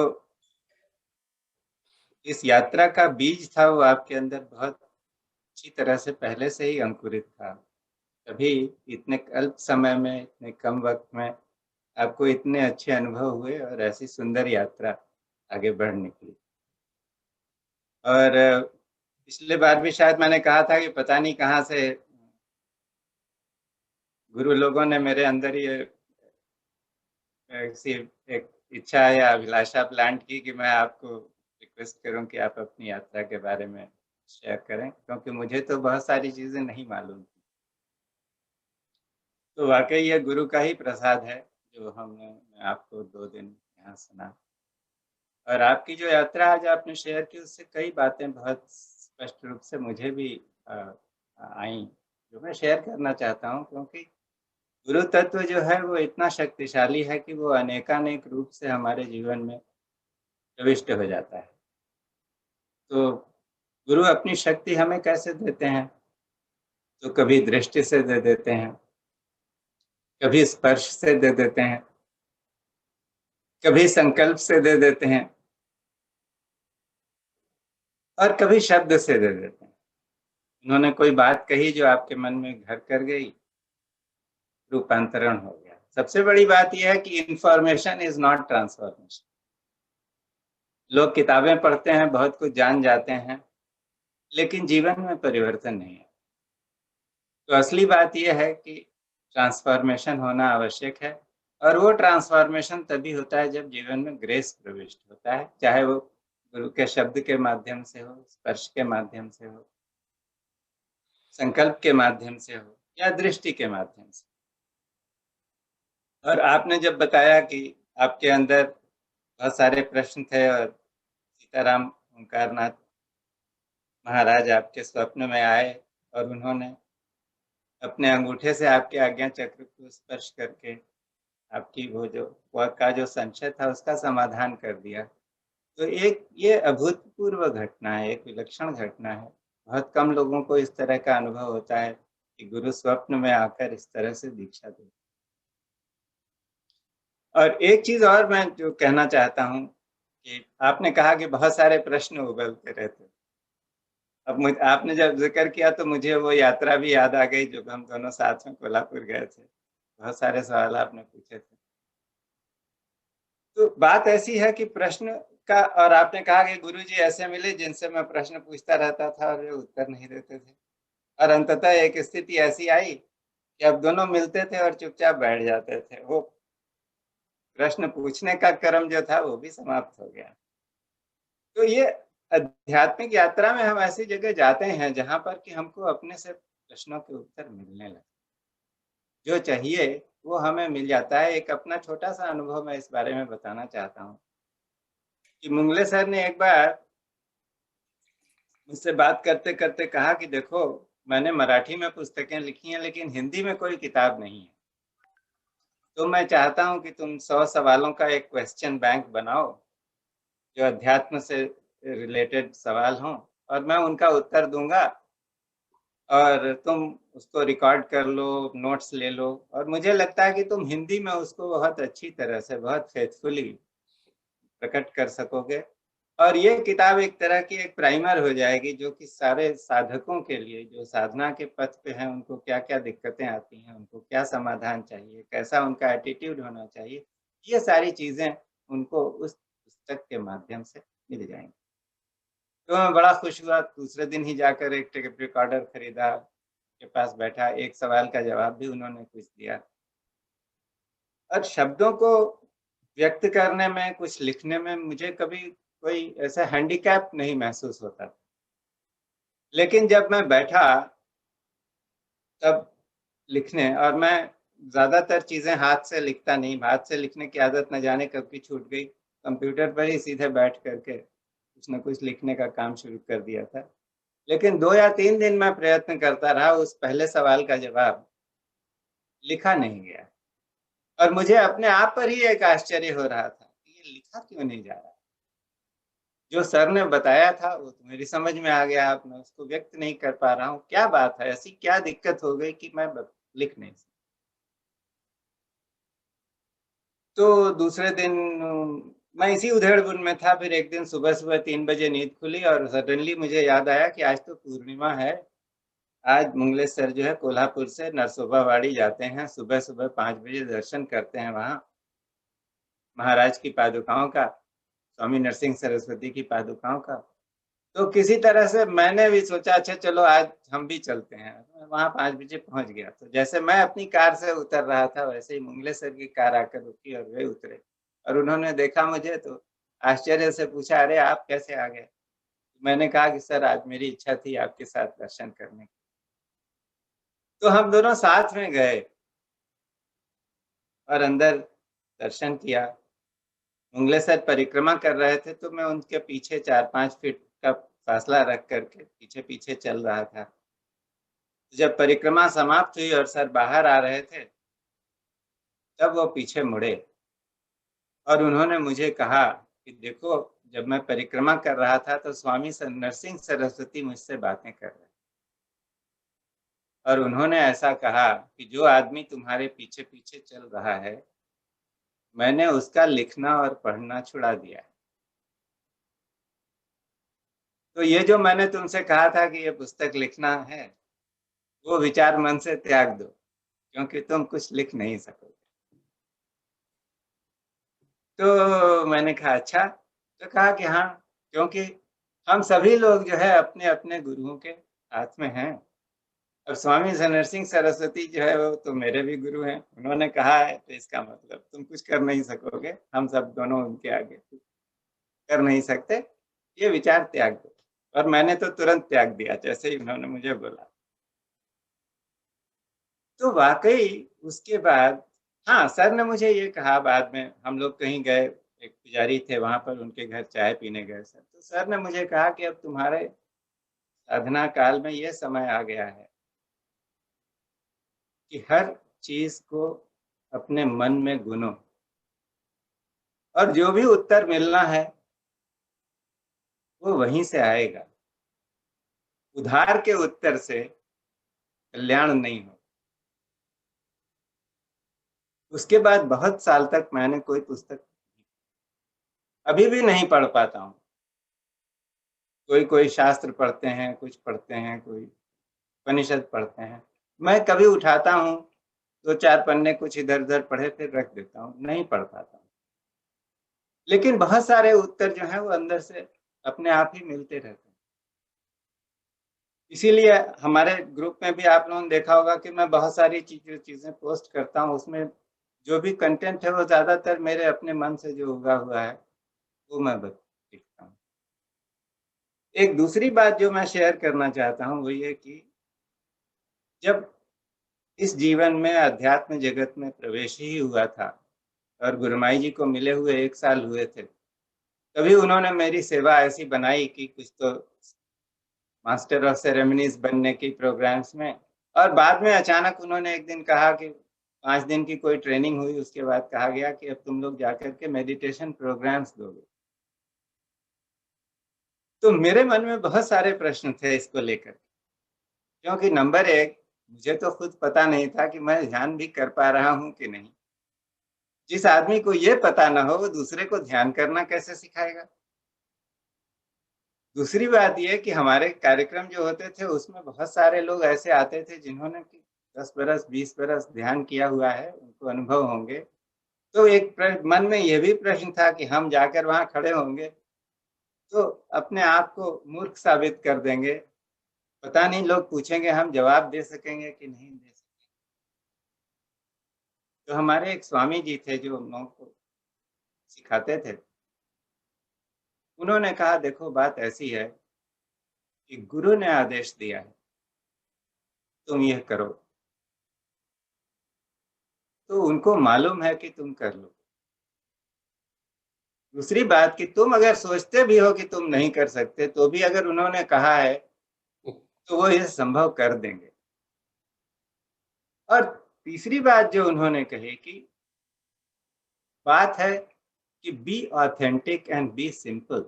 इस यात्रा का बीज था वो आपके अंदर बहुत अच्छी तरह से पहले से ही अंकुरित था। तभी इतने अल्प समय में, इतने कम वक्त में आपको इतने अच्छे अनुभव हुए और ऐसी सुंदर यात्रा आगे बढ़ निकली। और पिछले बार भी शायद मैंने कहा था कि पता नहीं कहाँ से गुरु लोगों ने मेरे अंदर ये एक इच्छा या अभिलाषा प्लांट की कि मैं आपको रिक्वेस्ट करूं कि आप अपनी यात्रा के बारे में शेयर करें, क्योंकि मुझे तो बहुत सारी चीजें नहीं मालूम थी। तो वाकई ये गुरु का ही प्रसाद है जो मैं आपको 2 दिन यहाँ सुना। और आपकी जो यात्रा आज आपने शेयर की उससे कई बातें बहुत स्पष्ट रूप से मुझे भी आई, जो मैं शेयर करना चाहता हूँ। क्योंकि गुरु तत्व जो है वो इतना शक्तिशाली है कि वो अनेकानेक रूप से हमारे जीवन में प्रविष्ट हो जाता है। तो गुरु अपनी शक्ति हमें कैसे देते हैं? तो कभी दृष्टि से दे देते हैं, कभी स्पर्श से दे देते हैं, कभी संकल्प से दे देते हैं और कभी शब्द से दे देते हैं। उन्होंने कोई बात कही जो आपके मन में घर कर गई, रूपांतरण हो गया। सबसे बड़ी बात यह है कि इंफॉर्मेशन इज नॉट ट्रांसफॉर्मेशन। लोग किताबें पढ़ते हैं, बहुत कुछ जान जाते हैं, लेकिन जीवन में परिवर्तन नहीं है। तो असली बात यह है कि ट्रांसफॉर्मेशन होना आवश्यक है। और वो ट्रांसफॉर्मेशन तभी होता है जब जीवन में ग्रेस प्रविष्ट होता है, चाहे वो गुरु के शब्द के माध्यम से हो, स्पर्श के माध्यम से हो, संकल्प के माध्यम से हो या दृष्टि के माध्यम से। और आपने जब बताया कि आपके अंदर बहुत सारे प्रश्न थे और सीताराम ओंकारनाथ महाराज आपके स्वप्न में आए और उन्होंने अपने अंगूठे से आपके आज्ञा चक्र को स्पर्श करके आपकी वो जो संशय था उसका समाधान कर दिया। तो एक ये अभूतपूर्व घटना है, एक विलक्षण घटना है। बहुत कम लोगों को इस तरह का अनुभव होता है कि गुरु स्वप्न में आकर इस तरह से दीक्षा दे। और एक चीज और मैं जो कहना चाहता हूँ कि आपने कहा कि बहुत सारे प्रश्न उबलते रहते। अब आपने जब जिक्र किया तो मुझे वो यात्रा भी याद आ गई जब हम दोनों साथ में कोल्हापुर गए थे। बहुत सारे सवाल आपने पूछे थे। तो बात ऐसी है कि प्रश्न का, और आपने कहा कि गुरुजी ऐसे मिले जिनसे मैं प्रश्न पूछता रहता था और वे उत्तर नहीं देते थे। और अंततः एक स्थिति ऐसी आई कि अब दोनों मिलते थे और चुपचाप बैठ जाते थे। वो प्रश्न पूछने का क्रम जो था वो भी समाप्त हो गया। तो ये आध्यात्मिक यात्रा में हम ऐसी जगह जाते हैं जहां पर कि हमको अपने से प्रश्नों के उत्तर मिलने लगे। जो चाहिए वो हमें मिल जाता है। एक अपना छोटा सा अनुभव मैं इस बारे में बताना चाहता हूँ कि मुंगले सर ने एक बार मुझसे बात करते करते कहा कि देखो, मैंने मराठी में पुस्तकें लिखी हैं लेकिन हिंदी में कोई किताब नहीं है। तो मैं चाहता हूँ कि तुम 100 सवालों का एक क्वेश्चन बैंक बनाओ जो अध्यात्म से रिलेटेड सवाल हों, और मैं उनका उत्तर दूंगा और तुम उसको रिकॉर्ड कर लो, नोट्स ले लो। और मुझे लगता है कि तुम हिंदी में उसको बहुत अच्छी तरह से, बहुत फेथफुली प्रकट कर सकोगे। और ये किताब एक तरह की एक प्राइमर हो जाएगी जो कि सारे साधकों के लिए, जो साधना के पथ पे हैं, उनको क्या क्या दिक्कतें आती हैं, उनको क्या समाधान चाहिए, कैसा उनका एटीट्यूड होना चाहिए, ये सारी चीज़ें उनको उस पुस्तक के माध्यम से मिल जाएंगी। तो मैं बड़ा खुश हुआ। दूसरे दिन ही जाकर एक टेप रिकॉर्डर खरीदा, के पास बैठा, एक सवाल का जवाब भी उन्होंने कुछ दिया। और शब्दों को व्यक्त करने में, कुछ लिखने में मुझे कभी कोई ऐसा हैंडीकैप नहीं महसूस होता था। लेकिन जब मैं बैठा तब लिखने, और मैं ज़्यादातर चीज़ें हाथ से लिखता नहीं, हाथ से लिखने की आदत न जाने कब की छूट गई। कंप्यूटर पर ही सीधे बैठ करके कुछ न कुछ लिखने का काम शुरू कर दिया था। लेकिन 2 या 3 दिन मैं प्रयत्न करता रहा, उस पहले सवाल का जवाब लिखा नहीं गया। और मुझे अपने आप पर ही एक आश्चर्य हो रहा था कि ये लिखा क्यों नहीं जा रहा? जो सर ने बताया था वो तो मेरी समझ में आ गया, अब मैं उसको व्यक्त नहीं कर पा रहा हूँ। क्या बात है? ऐसी क्या दिक्कत हो गई कि मैं लिख नहीं सकता? तो दूसरे दिन मैं इसी उधेड़-बुन में था। फिर एक दिन सुबह-सुबह 3 बजे नींद खुली और सडनली मुझे याद आया कि आज तो पूर्णिमा है। आज मंगलेश सर जो है कोल्हापुर से नरसोबावाड़ी जाते हैं, सुबह-सुबह 5 बजे दर्शन करते हैं वहाँ महाराज की पादुकाओं का, स्वामी नरसिंह सरस्वती की पादुकाओं का। तो किसी तरह से मैंने भी सोचा अच्छा चलो आज हम भी चलते हैं। मैं वहाँ 5 बजे पहुँच गया। तो जैसे मैं अपनी कार से उतर रहा था वैसे ही मंगलेश सर की कार आकर रुकी और वे उतरे और उन्होंने देखा मुझे तो आश्चर्य से पूछा, "अरे! आप कैसे आ गए?" मैंने कहा कि सर आज मेरी इच्छा थी आपके साथ दर्शन करने की। तो हम दोनों साथ में गए और अंदर दर्शन किया। मंगलेश सर परिक्रमा कर रहे थे तो मैं उनके पीछे 4-5 फीट का फासला रख कर के पीछे-पीछे चल रहा था। जब परिक्रमा समाप्त हुई और सर बाहर आ रहे थे, तब वो पीछे मुड़े और उन्होंने मुझे कहा कि देखो, जब मैं परिक्रमा कर रहा था तो स्वामी नरसिंह सरस्वती मुझसे बातें कर रहे और उन्होंने ऐसा कहा कि जो आदमी तुम्हारे पीछे-पीछे चल रहा है, मैंने उसका लिखना और पढ़ना छुड़ा दिया है। तो ये जो मैंने तुमसे कहा था कि ये पुस्तक लिखना है, वो विचार मन से त्याग दो, क्योंकि तुम कुछ लिख नहीं सकोगे। तो मैंने कहा अच्छा, तो कहा कि हाँ, क्योंकि हम सभी लोग जो है अपने-अपने गुरुओं के हाथ में हैं और स्वामी नरसिंह सरस्वती जो है वो तो मेरे भी गुरु हैं। उन्होंने कहा है तो इसका मतलब तुम कुछ कर नहीं सकोगे, हम सब दोनों उनके आगे कुछ कर नहीं सकते, ये विचार त्याग दो। और मैंने तो तुरंत त्याग दिया जैसे ही उन्होंने मुझे बोला। तो वाक़ई उसके बाद हाँ, सर ने मुझे ये कहा बाद में, हम लोग कहीं गए, एक पुजारी थे वहाँ पर उनके घर चाय पीने गए सर। तो सर ने मुझे कहा कि अब तुम्हारे साधना काल में ये समय आ गया है कि हर चीज़ को अपने मन में गुनो और जो भी उत्तर मिलना है, वो वहीं से आएगा। उधार के उत्तर से कल्याण नहीं हो। उसके बाद बहुत साल तक मैंने कोई पुस्तक अभी भी नहीं पढ़ पाता हूँ। कोई शास्त्र पढ़ते हैं, कुछ पढ़ते हैं, कोई उपनिषद पढ़ते हैं। मैं कभी उठाता हूँ, 2-4 पन्ने कुछ इधर-उधर पढ़े फिर रख देता हूँ, नहीं पढ़ पाता हूँ। लेकिन बहुत सारे उत्तर जो हैं वो अंदर से अपने आप ही मिलते रहते हैं। इसीलिए हमारे ग्रुप में भी आप लोगों ने देखा होगा कि मैं बहुत सारी चीज़ें पोस्ट करता हूँ, उसमें जो भी कंटेंट है वो ज़्यादातर मेरे अपने मन से जो उगा हुआ है, वो मैं लिखता हूँ। एक दूसरी बात जो मैं शेयर करना चाहता हूँ वो ये कि जब इस जीवन में अध्यात्म जगत में प्रवेश ही हुआ था और गुरुमाई जी को मिले हुए 1 साल हुए थे, तभी उन्होंने मेरी सेवा ऐसी बनाई कि कुछ तो मास्टर ऑफ सेरेमनीज़ बनने की प्रोग्राम्स में और बाद में अचानक उन्होंने एक दिन कहा कि 5 दिन की कोई ट्रेनिंग हुई, उसके बाद कहा गया कि अब तुम लोग जाकर के मेडिटेशन प्रोग्राम्स दोगे। तो मेरे मन में बहुत सारे प्रश्न थे इसको लेकर, क्योंकि नंबर 1 मुझे तो खुद पता नहीं था कि मैं ध्यान भी कर पा रहा हूँ कि नहीं। जिस आदमी को ये पता ना हो, वो दूसरे को ध्यान करना कैसे सिखाएगा? दूसरी बात ये कि हमारे कार्यक्रम जो होते थे, उसमें बहुत सारे लोग ऐसे आते थे जिन्होंने कि 10 बरस, 20 बरस ध्यान किया हुआ है, उनको अनुभव होंगे। तो एक मन में ये भी प्रश्न था कि हम जाकर वहाँ खड़े होंगे, तो अपने आप को मूर्ख साबित कर देंगे। पता नहीं लोग पूछेंगे, हम जवाब दे सकेंगे कि नहीं दे सकेंगे। तो हमारे एक स्वामी जी थे जो हम लोगों को सिखाते थे। उन्होंने कहा देखो बात ऐसी है कि गुरु ने आदेश दिया है तुम यह करो, तो उनको मालूम है कि तुम कर लो। दूसरी बात कि तुम अगर सोचते भी हो कि तुम नहीं कर सकते तो भी अगर उन्होंने कहा है तो वो यह संभव कर देंगे। और तीसरी बात जो उन्होंने कही कि बात है कि be authentic and be simple.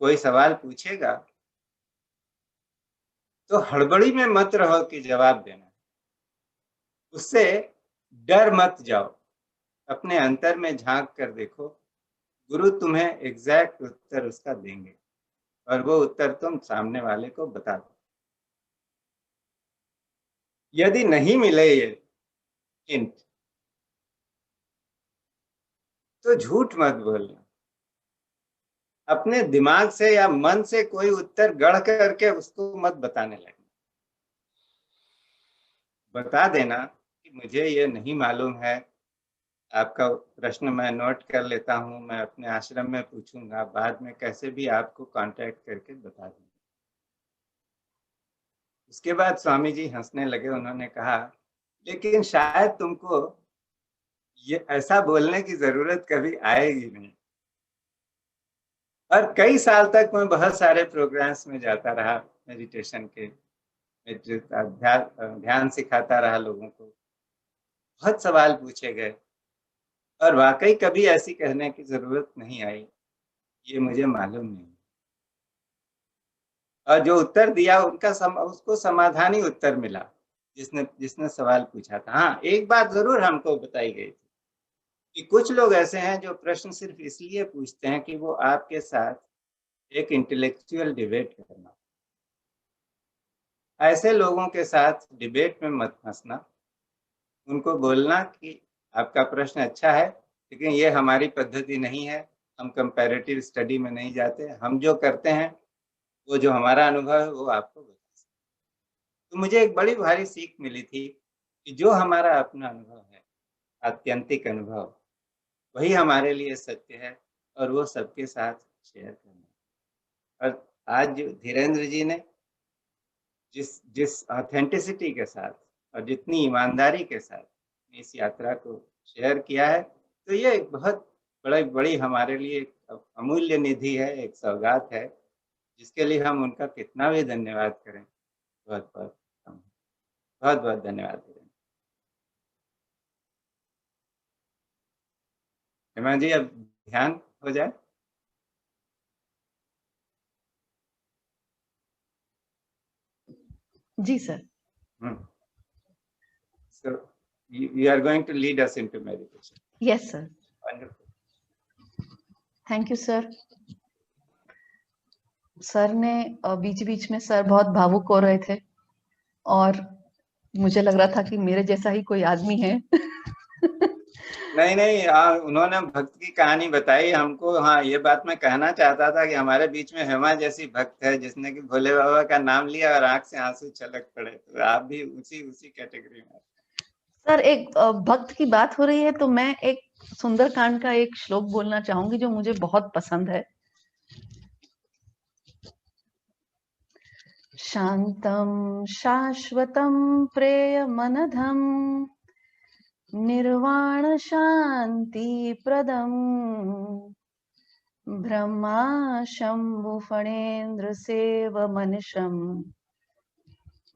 कोई सवाल पूछेगा तो हड़बड़ी में मत रहो कि जवाब देना, उससे डर मत जाओ, अपने अंतर में झांक कर देखो, गुरु तुम्हें एग्जैक्ट उत्तर उसका देंगे और वो उत्तर तुम सामने वाले को बता दो। यदि नहीं मिले ये हिंट तो झूठ मत बोलना, अपने दिमाग से या मन से कोई उत्तर गढ़ करके उसको मत बताने लगना। बता देना कि मुझे ये नहीं मालूम है, आपका प्रश्न मैं नोट कर लेता हूँ, मैं अपने आश्रम में पूछूंगा, बाद में कैसे भी आपको कांटेक्ट करके बता दूंगा। उसके बाद स्वामी जी हंसने लगे। उन्होंने कहा लेकिन शायद तुमको ये ऐसा बोलने की जरूरत कभी आएगी नहीं। और कई साल तक मैं बहुत सारे प्रोग्राम्स में जाता रहा मेडिटेशन के, ध्यान सिखाता रहा लोगों को, बहुत सवाल पूछे गए और वाकई कभी ऐसी कहने की जरूरत नहीं आई, ये मुझे मालूम नहीं। और जो उत्तर दिया उनका उसको समाधानी उत्तर मिला जिसने सवाल पूछा था। हाँ, एक बात जरूर हमको बताई गई थी कि कुछ लोग ऐसे हैं जो प्रश्न सिर्फ इसलिए पूछते हैं कि वो आपके साथ एक इंटेलेक्चुअल डिबेट करना। ऐसे लोगों के साथ डिबेट में मत फंसना। उनको बोलना कि आपका प्रश्न अच्छा है लेकिन ये हमारी पद्धति नहीं है, हम कंपैरेटिव स्टडी में नहीं जाते, हम जो करते हैं वो जो हमारा अनुभव है वो आपको बता सकते। तो मुझे एक बड़ी भारी सीख मिली थी कि जो हमारा अपना अनुभव है, आत्यंतिक अनुभव, वही हमारे लिए सत्य है और वो सबके साथ शेयर करना। और आज जो धीरेन्द्र जी ने जिस ऑथेंटिसिटी के साथ और जितनी ईमानदारी के साथ इस यात्रा को शेयर किया है, तो ये एक बहुत बड़ी हमारे लिए एक अमूल्य निधि है, एक सौगात है, जिसके लिए हम उनका कितना भी धन्यवाद करें बहुत बहुत बहुत बहुत धन्यवाद करें। हेमा जी, अब ध्यान हो जाए। जी sir. So you are going to lead us into meditation. Yes sir. Wonderful. Thank you sir. Sir ने बीच बीच में सर बहुत भावुक हो रहे थे और मुझे लग रहा था कि मेरे जैसा ही कोई आदमी है। नहीं, उन्होंने भक्त की कहानी बताई हमको। हाँ, ये बात मैं कहना चाहता था कि हमारे बीच में हेमा जैसी भक्त है जिसने कि भोले बाबा का नाम लिया और आंख से आंसू छलक पड़े, तो आप भी उसी कैटेगरी में। सर, एक भक्त की बात हो रही है तो मैं एक सुंदरकांड का एक श्लोक बोलना चाहूंगी जो मुझे बहुत पसंद है। शांतम शाश्वतम प्रेयमनधम निर्वाण शांति प्रदम ब्रह्मा शंभु फणेन्द्र सेव मनुषम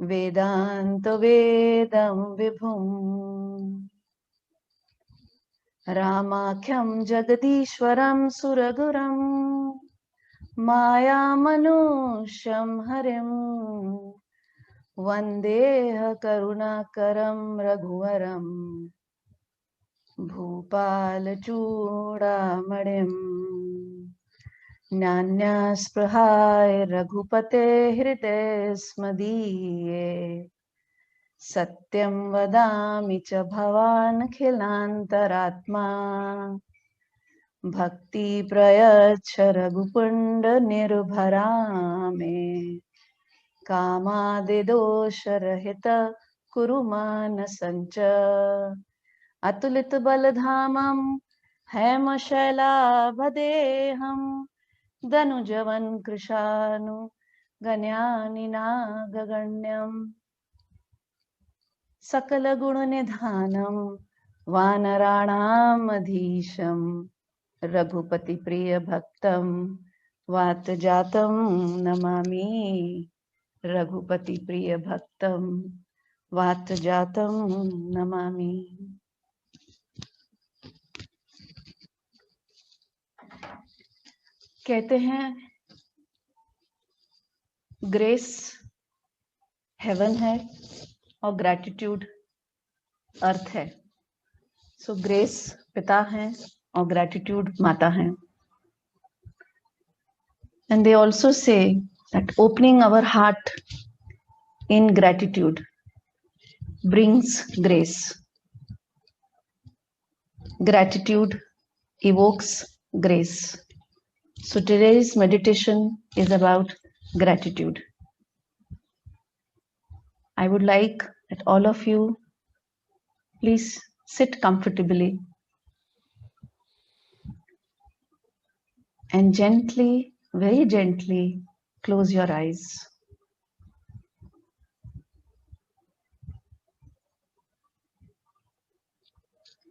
वेदांत वेदम विभुम रामाख्यम जगदीश्वरम सुरगुरम माया मनुष्यम हरिम वंदेह करुणाकरम रघुवरम भूपाल चूड़ामणिम नान्यास्पृहाय रघुपते हृदय स्मदीये सत्यं वदामि च भवान् खिलान्तरात्मा भक्ति प्रयच्छ रघुपुण्ड निर्भरा मे कामादिदोषरहित कुरु मानसञ्च अतुलित बलधामं हेमशैलाभदेहं दनुजवन कृशानु गण्यानिनागगण्यं सकल गुण निधानं वानराणामधीशं रघुपति प्रिय भक्तं वातजातं नमामि रघुपति प्रिय भक्तं वातजातं नमामि। कहते हैं ग्रेस हेवन है और ग्रैटिट्यूड अर्थ है। सो ग्रेस पिता है और ग्रैटिट्यूड माता है। And they also say that opening our heart in gratitude brings grace. Gratitude evokes grace. So today's meditation is about gratitude. I would like that all of you please sit comfortably and gently, very gently close your eyes.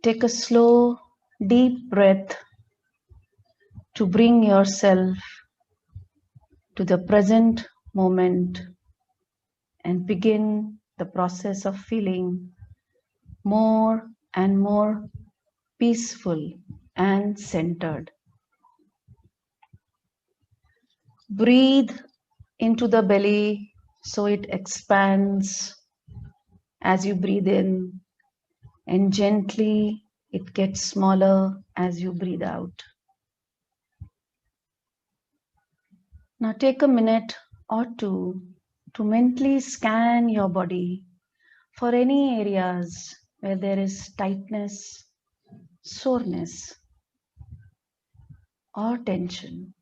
Take a slow, deep breath to bring yourself to the present moment and begin the process of feeling more and more peaceful and centered. Breathe into the belly so it expands as you breathe in, and gently it gets smaller as you breathe out. Now take a minute or two to mentally scan your body for any areas where there is tightness, soreness, or tension.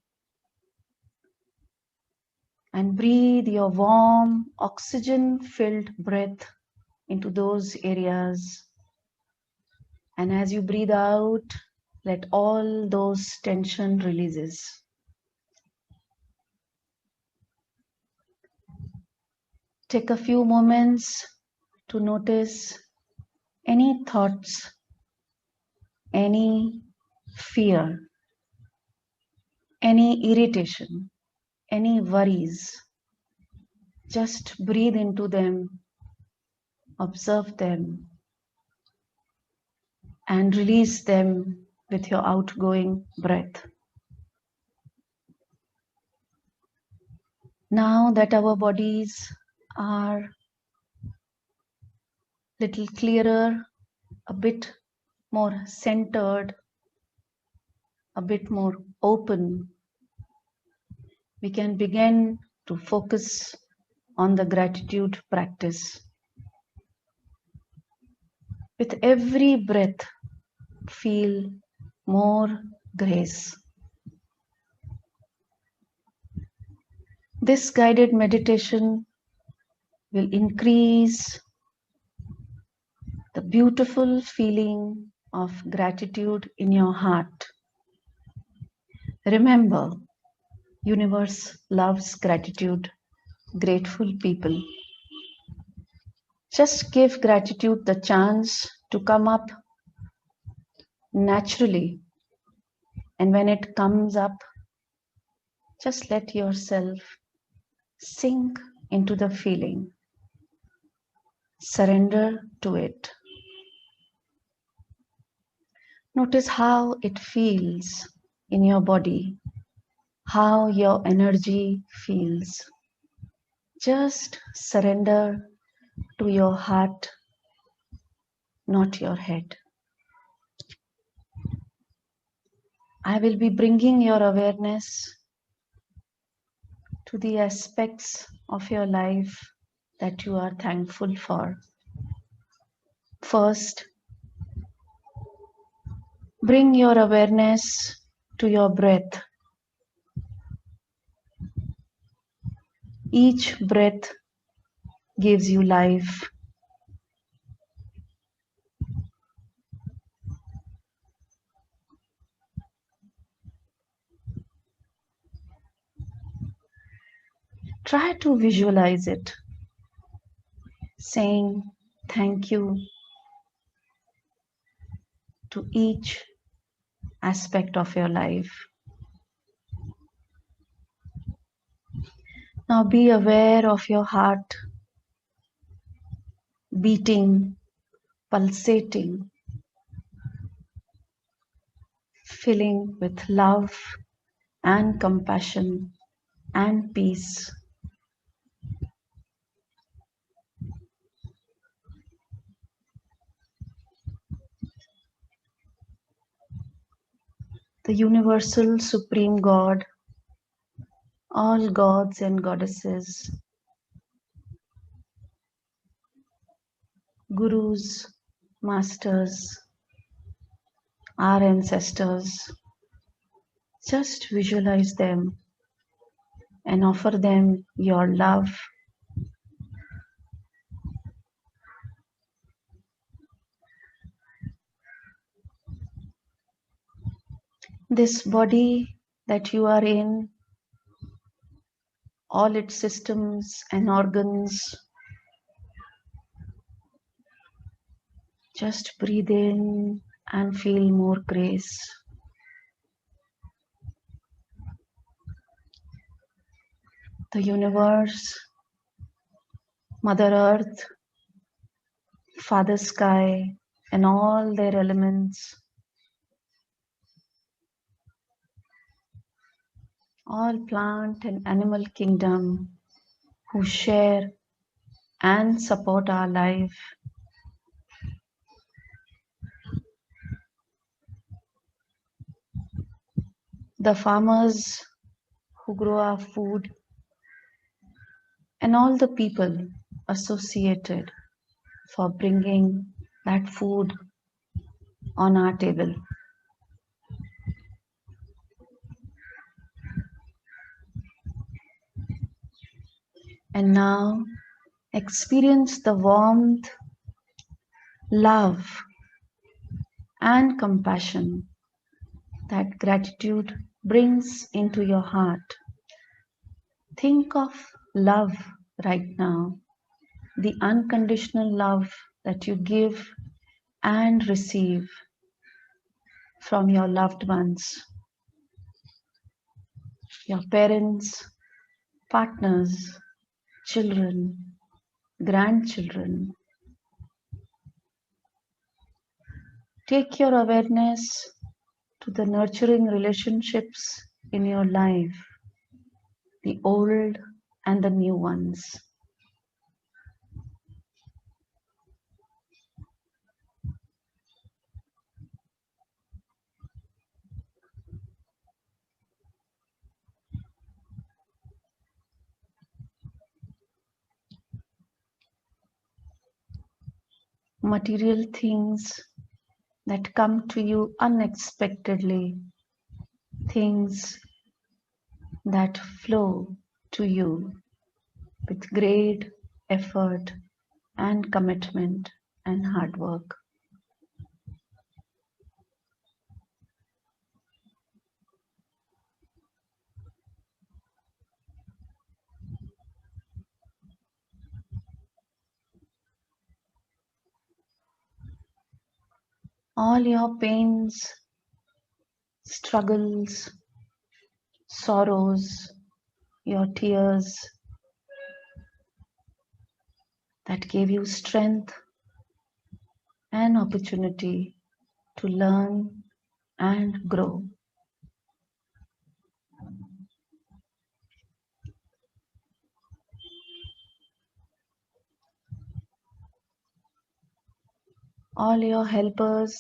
And breathe your warm, oxygen-filled breath into those areas. And as you breathe out, let all those tension releases. Take a few moments to notice any thoughts, any fear, any irritation, any worries. Just breathe into them, observe them, and release them with your outgoing breath. Now that our bodies are little clearer, a bit more centered, a bit more open, we can begin to focus on the gratitude practice. With every breath, feel more grace. This guided meditation will increase the beautiful feeling of gratitude in your heart. Remember, universe loves gratitude, grateful people. Just give gratitude the chance to come up naturally. And when it comes up, just let yourself sink into the feeling. Surrender to it. Notice how it feels in your body, how your energy feels. Just surrender to your heart, not your head. I will be bringing your awareness to the aspects of your life that you are thankful for. First, bring your awareness to your breath. Each breath gives you life. Try to visualize it, saying thank you to each aspect of your life. Now be aware of your heart beating, pulsating, filling with love and compassion and peace. The universal supreme God, all gods and goddesses, gurus, masters, our ancestors, just visualize them and offer them your love. This body that you are in, all its systems and organs, just breathe in and feel more grace. The universe, Mother Earth, Father Sky, and all their elements, all plant and animal kingdom who share and support our life. The farmers who grow our food and all the people associated for bringing that food on our table. And now experience the warmth, love, and compassion that gratitude brings into your heart. Think of love right now, the unconditional love that you give and receive from your loved ones, your parents, partners, children, grandchildren. Take your awareness to the nurturing relationships in your life, the old and the new ones. Material things that come to you unexpectedly, things that flow to you with great effort and commitment and hard work. All your pains, struggles, sorrows, your tears that gave you strength and opportunity to learn and grow. All your helpers,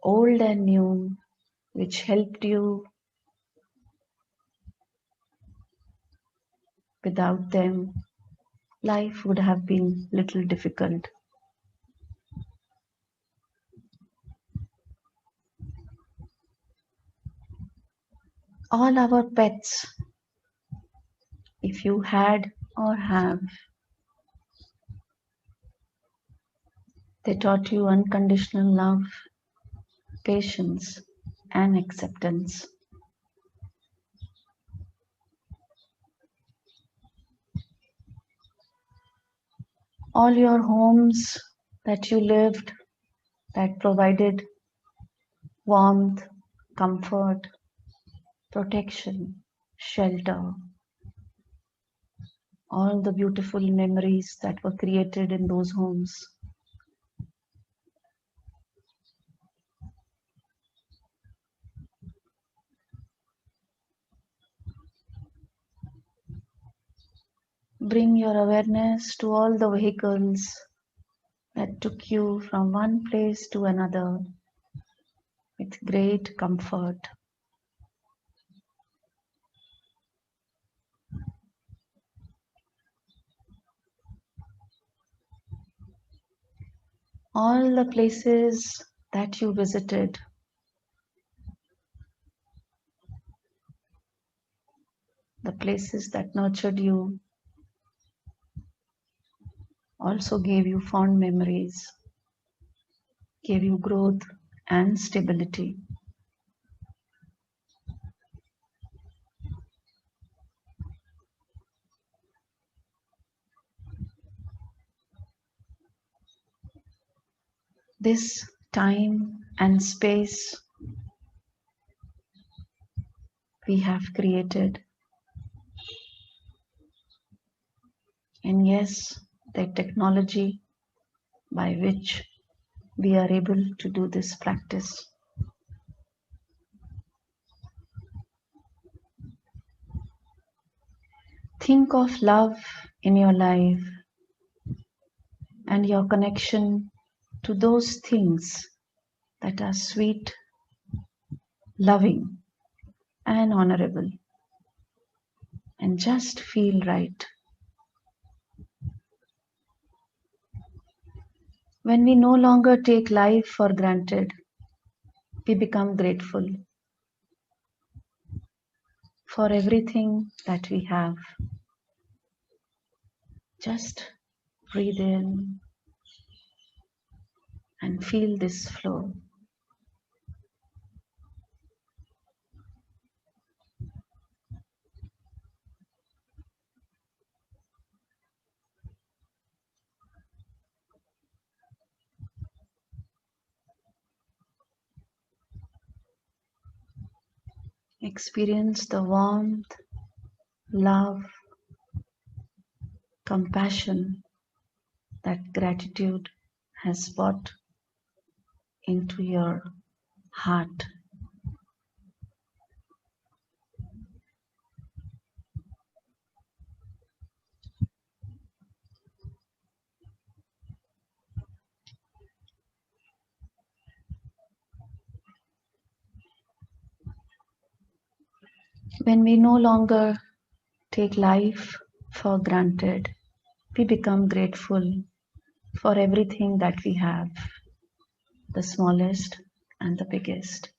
old and new, which helped you. Without them, life would have been little difficult. All our pets, if you had or have, they taught you unconditional love, patience, and acceptance. all your homes that you lived, that provided warmth, comfort, protection, shelter, all the beautiful memories that were created in those homes. Bring your awareness to all the vehicles that took you from one place to another with great comfort. All the places that you visited, the places that nurtured you, also gave you fond memories, gave you growth and stability. This time and space we have created. And yes, the technology by which we are able to do this practice. Think of love in your life and your connection to those things that are sweet, loving, and honorable, and just feel right. When we no longer take life for granted, we become grateful for everything that we have. Just breathe in and feel this flow. Experience the warmth, love, compassion that gratitude has brought into your heart. When we no longer take life for granted, we become grateful for everything that we have, the smallest and the biggest.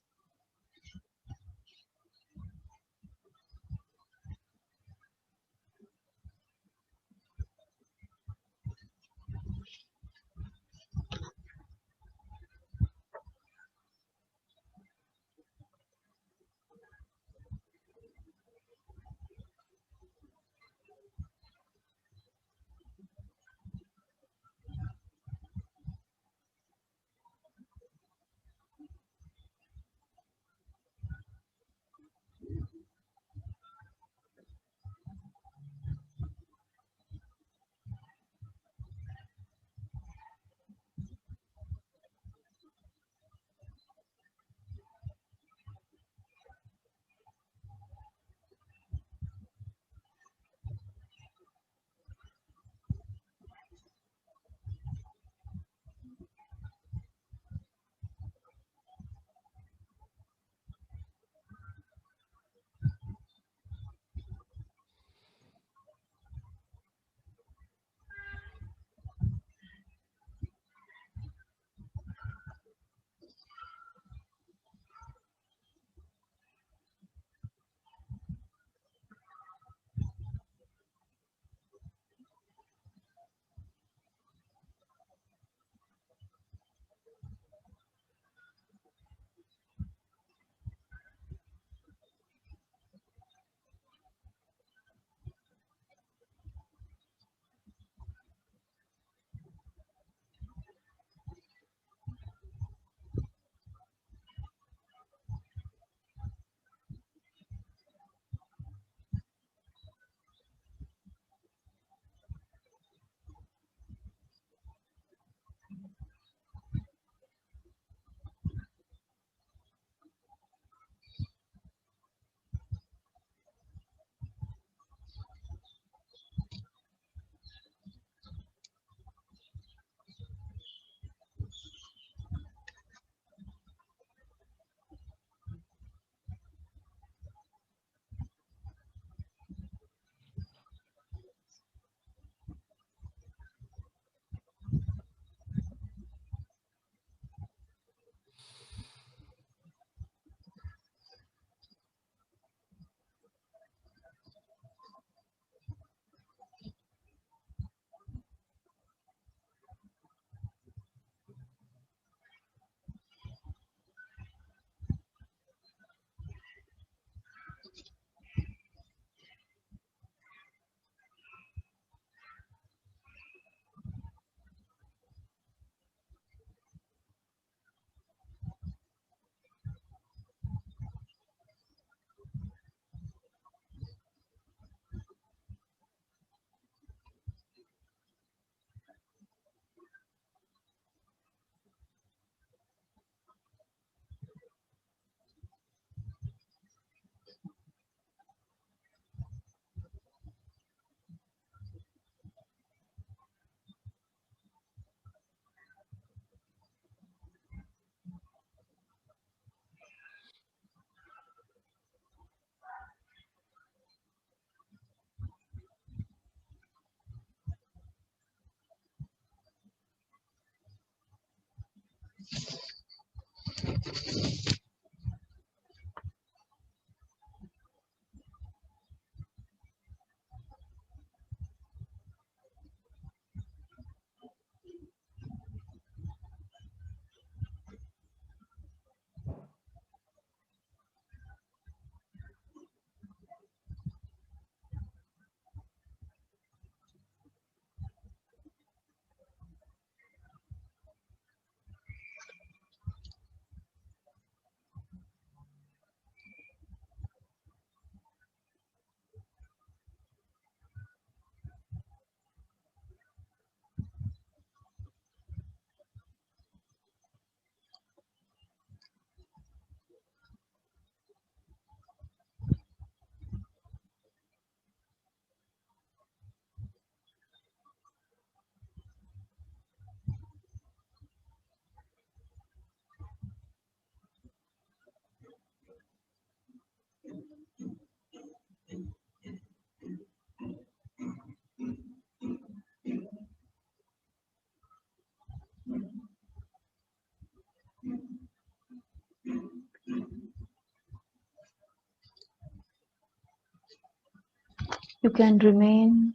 You can remain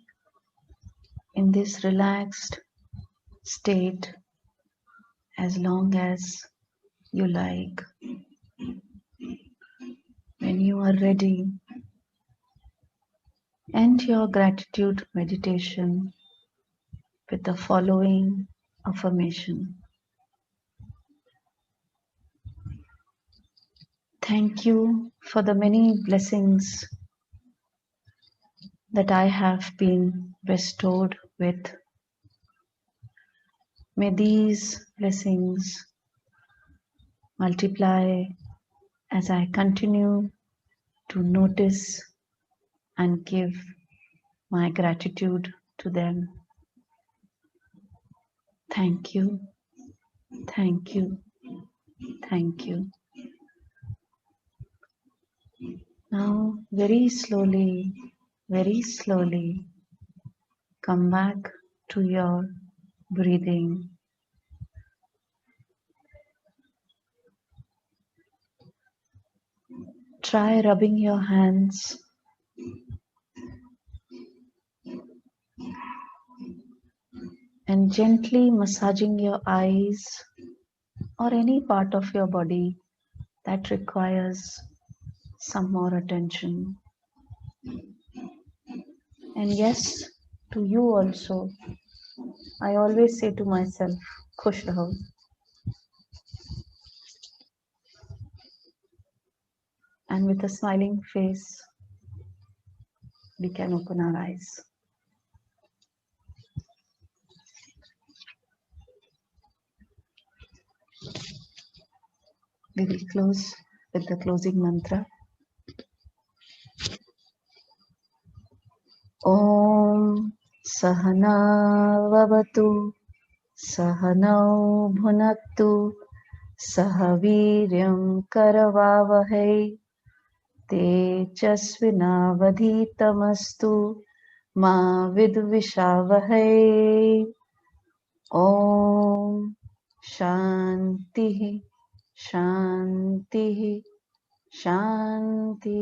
in this relaxed state as long as you like. When you are ready, end your gratitude meditation with the following affirmation. Thank you for the many blessings that I have been bestowed with. May these blessings multiply as I continue to notice and give my gratitude to them. Thank you, thank you, thank you. Now, very slowly, come back to your breathing. Try rubbing your hands and gently massaging your eyes or any part of your body that requires some more attention. And yes, to you also, I always say to myself, Khush raho. And with a smiling face, we can open our eyes. We will close with the closing mantra. Om Sahana Vavatu Sahanau Bhunaktu Sahaviryam Karavavahai Tejasvinavadhitamastu Ma Vidvishavahai. Om Shanti Shanti Shanti.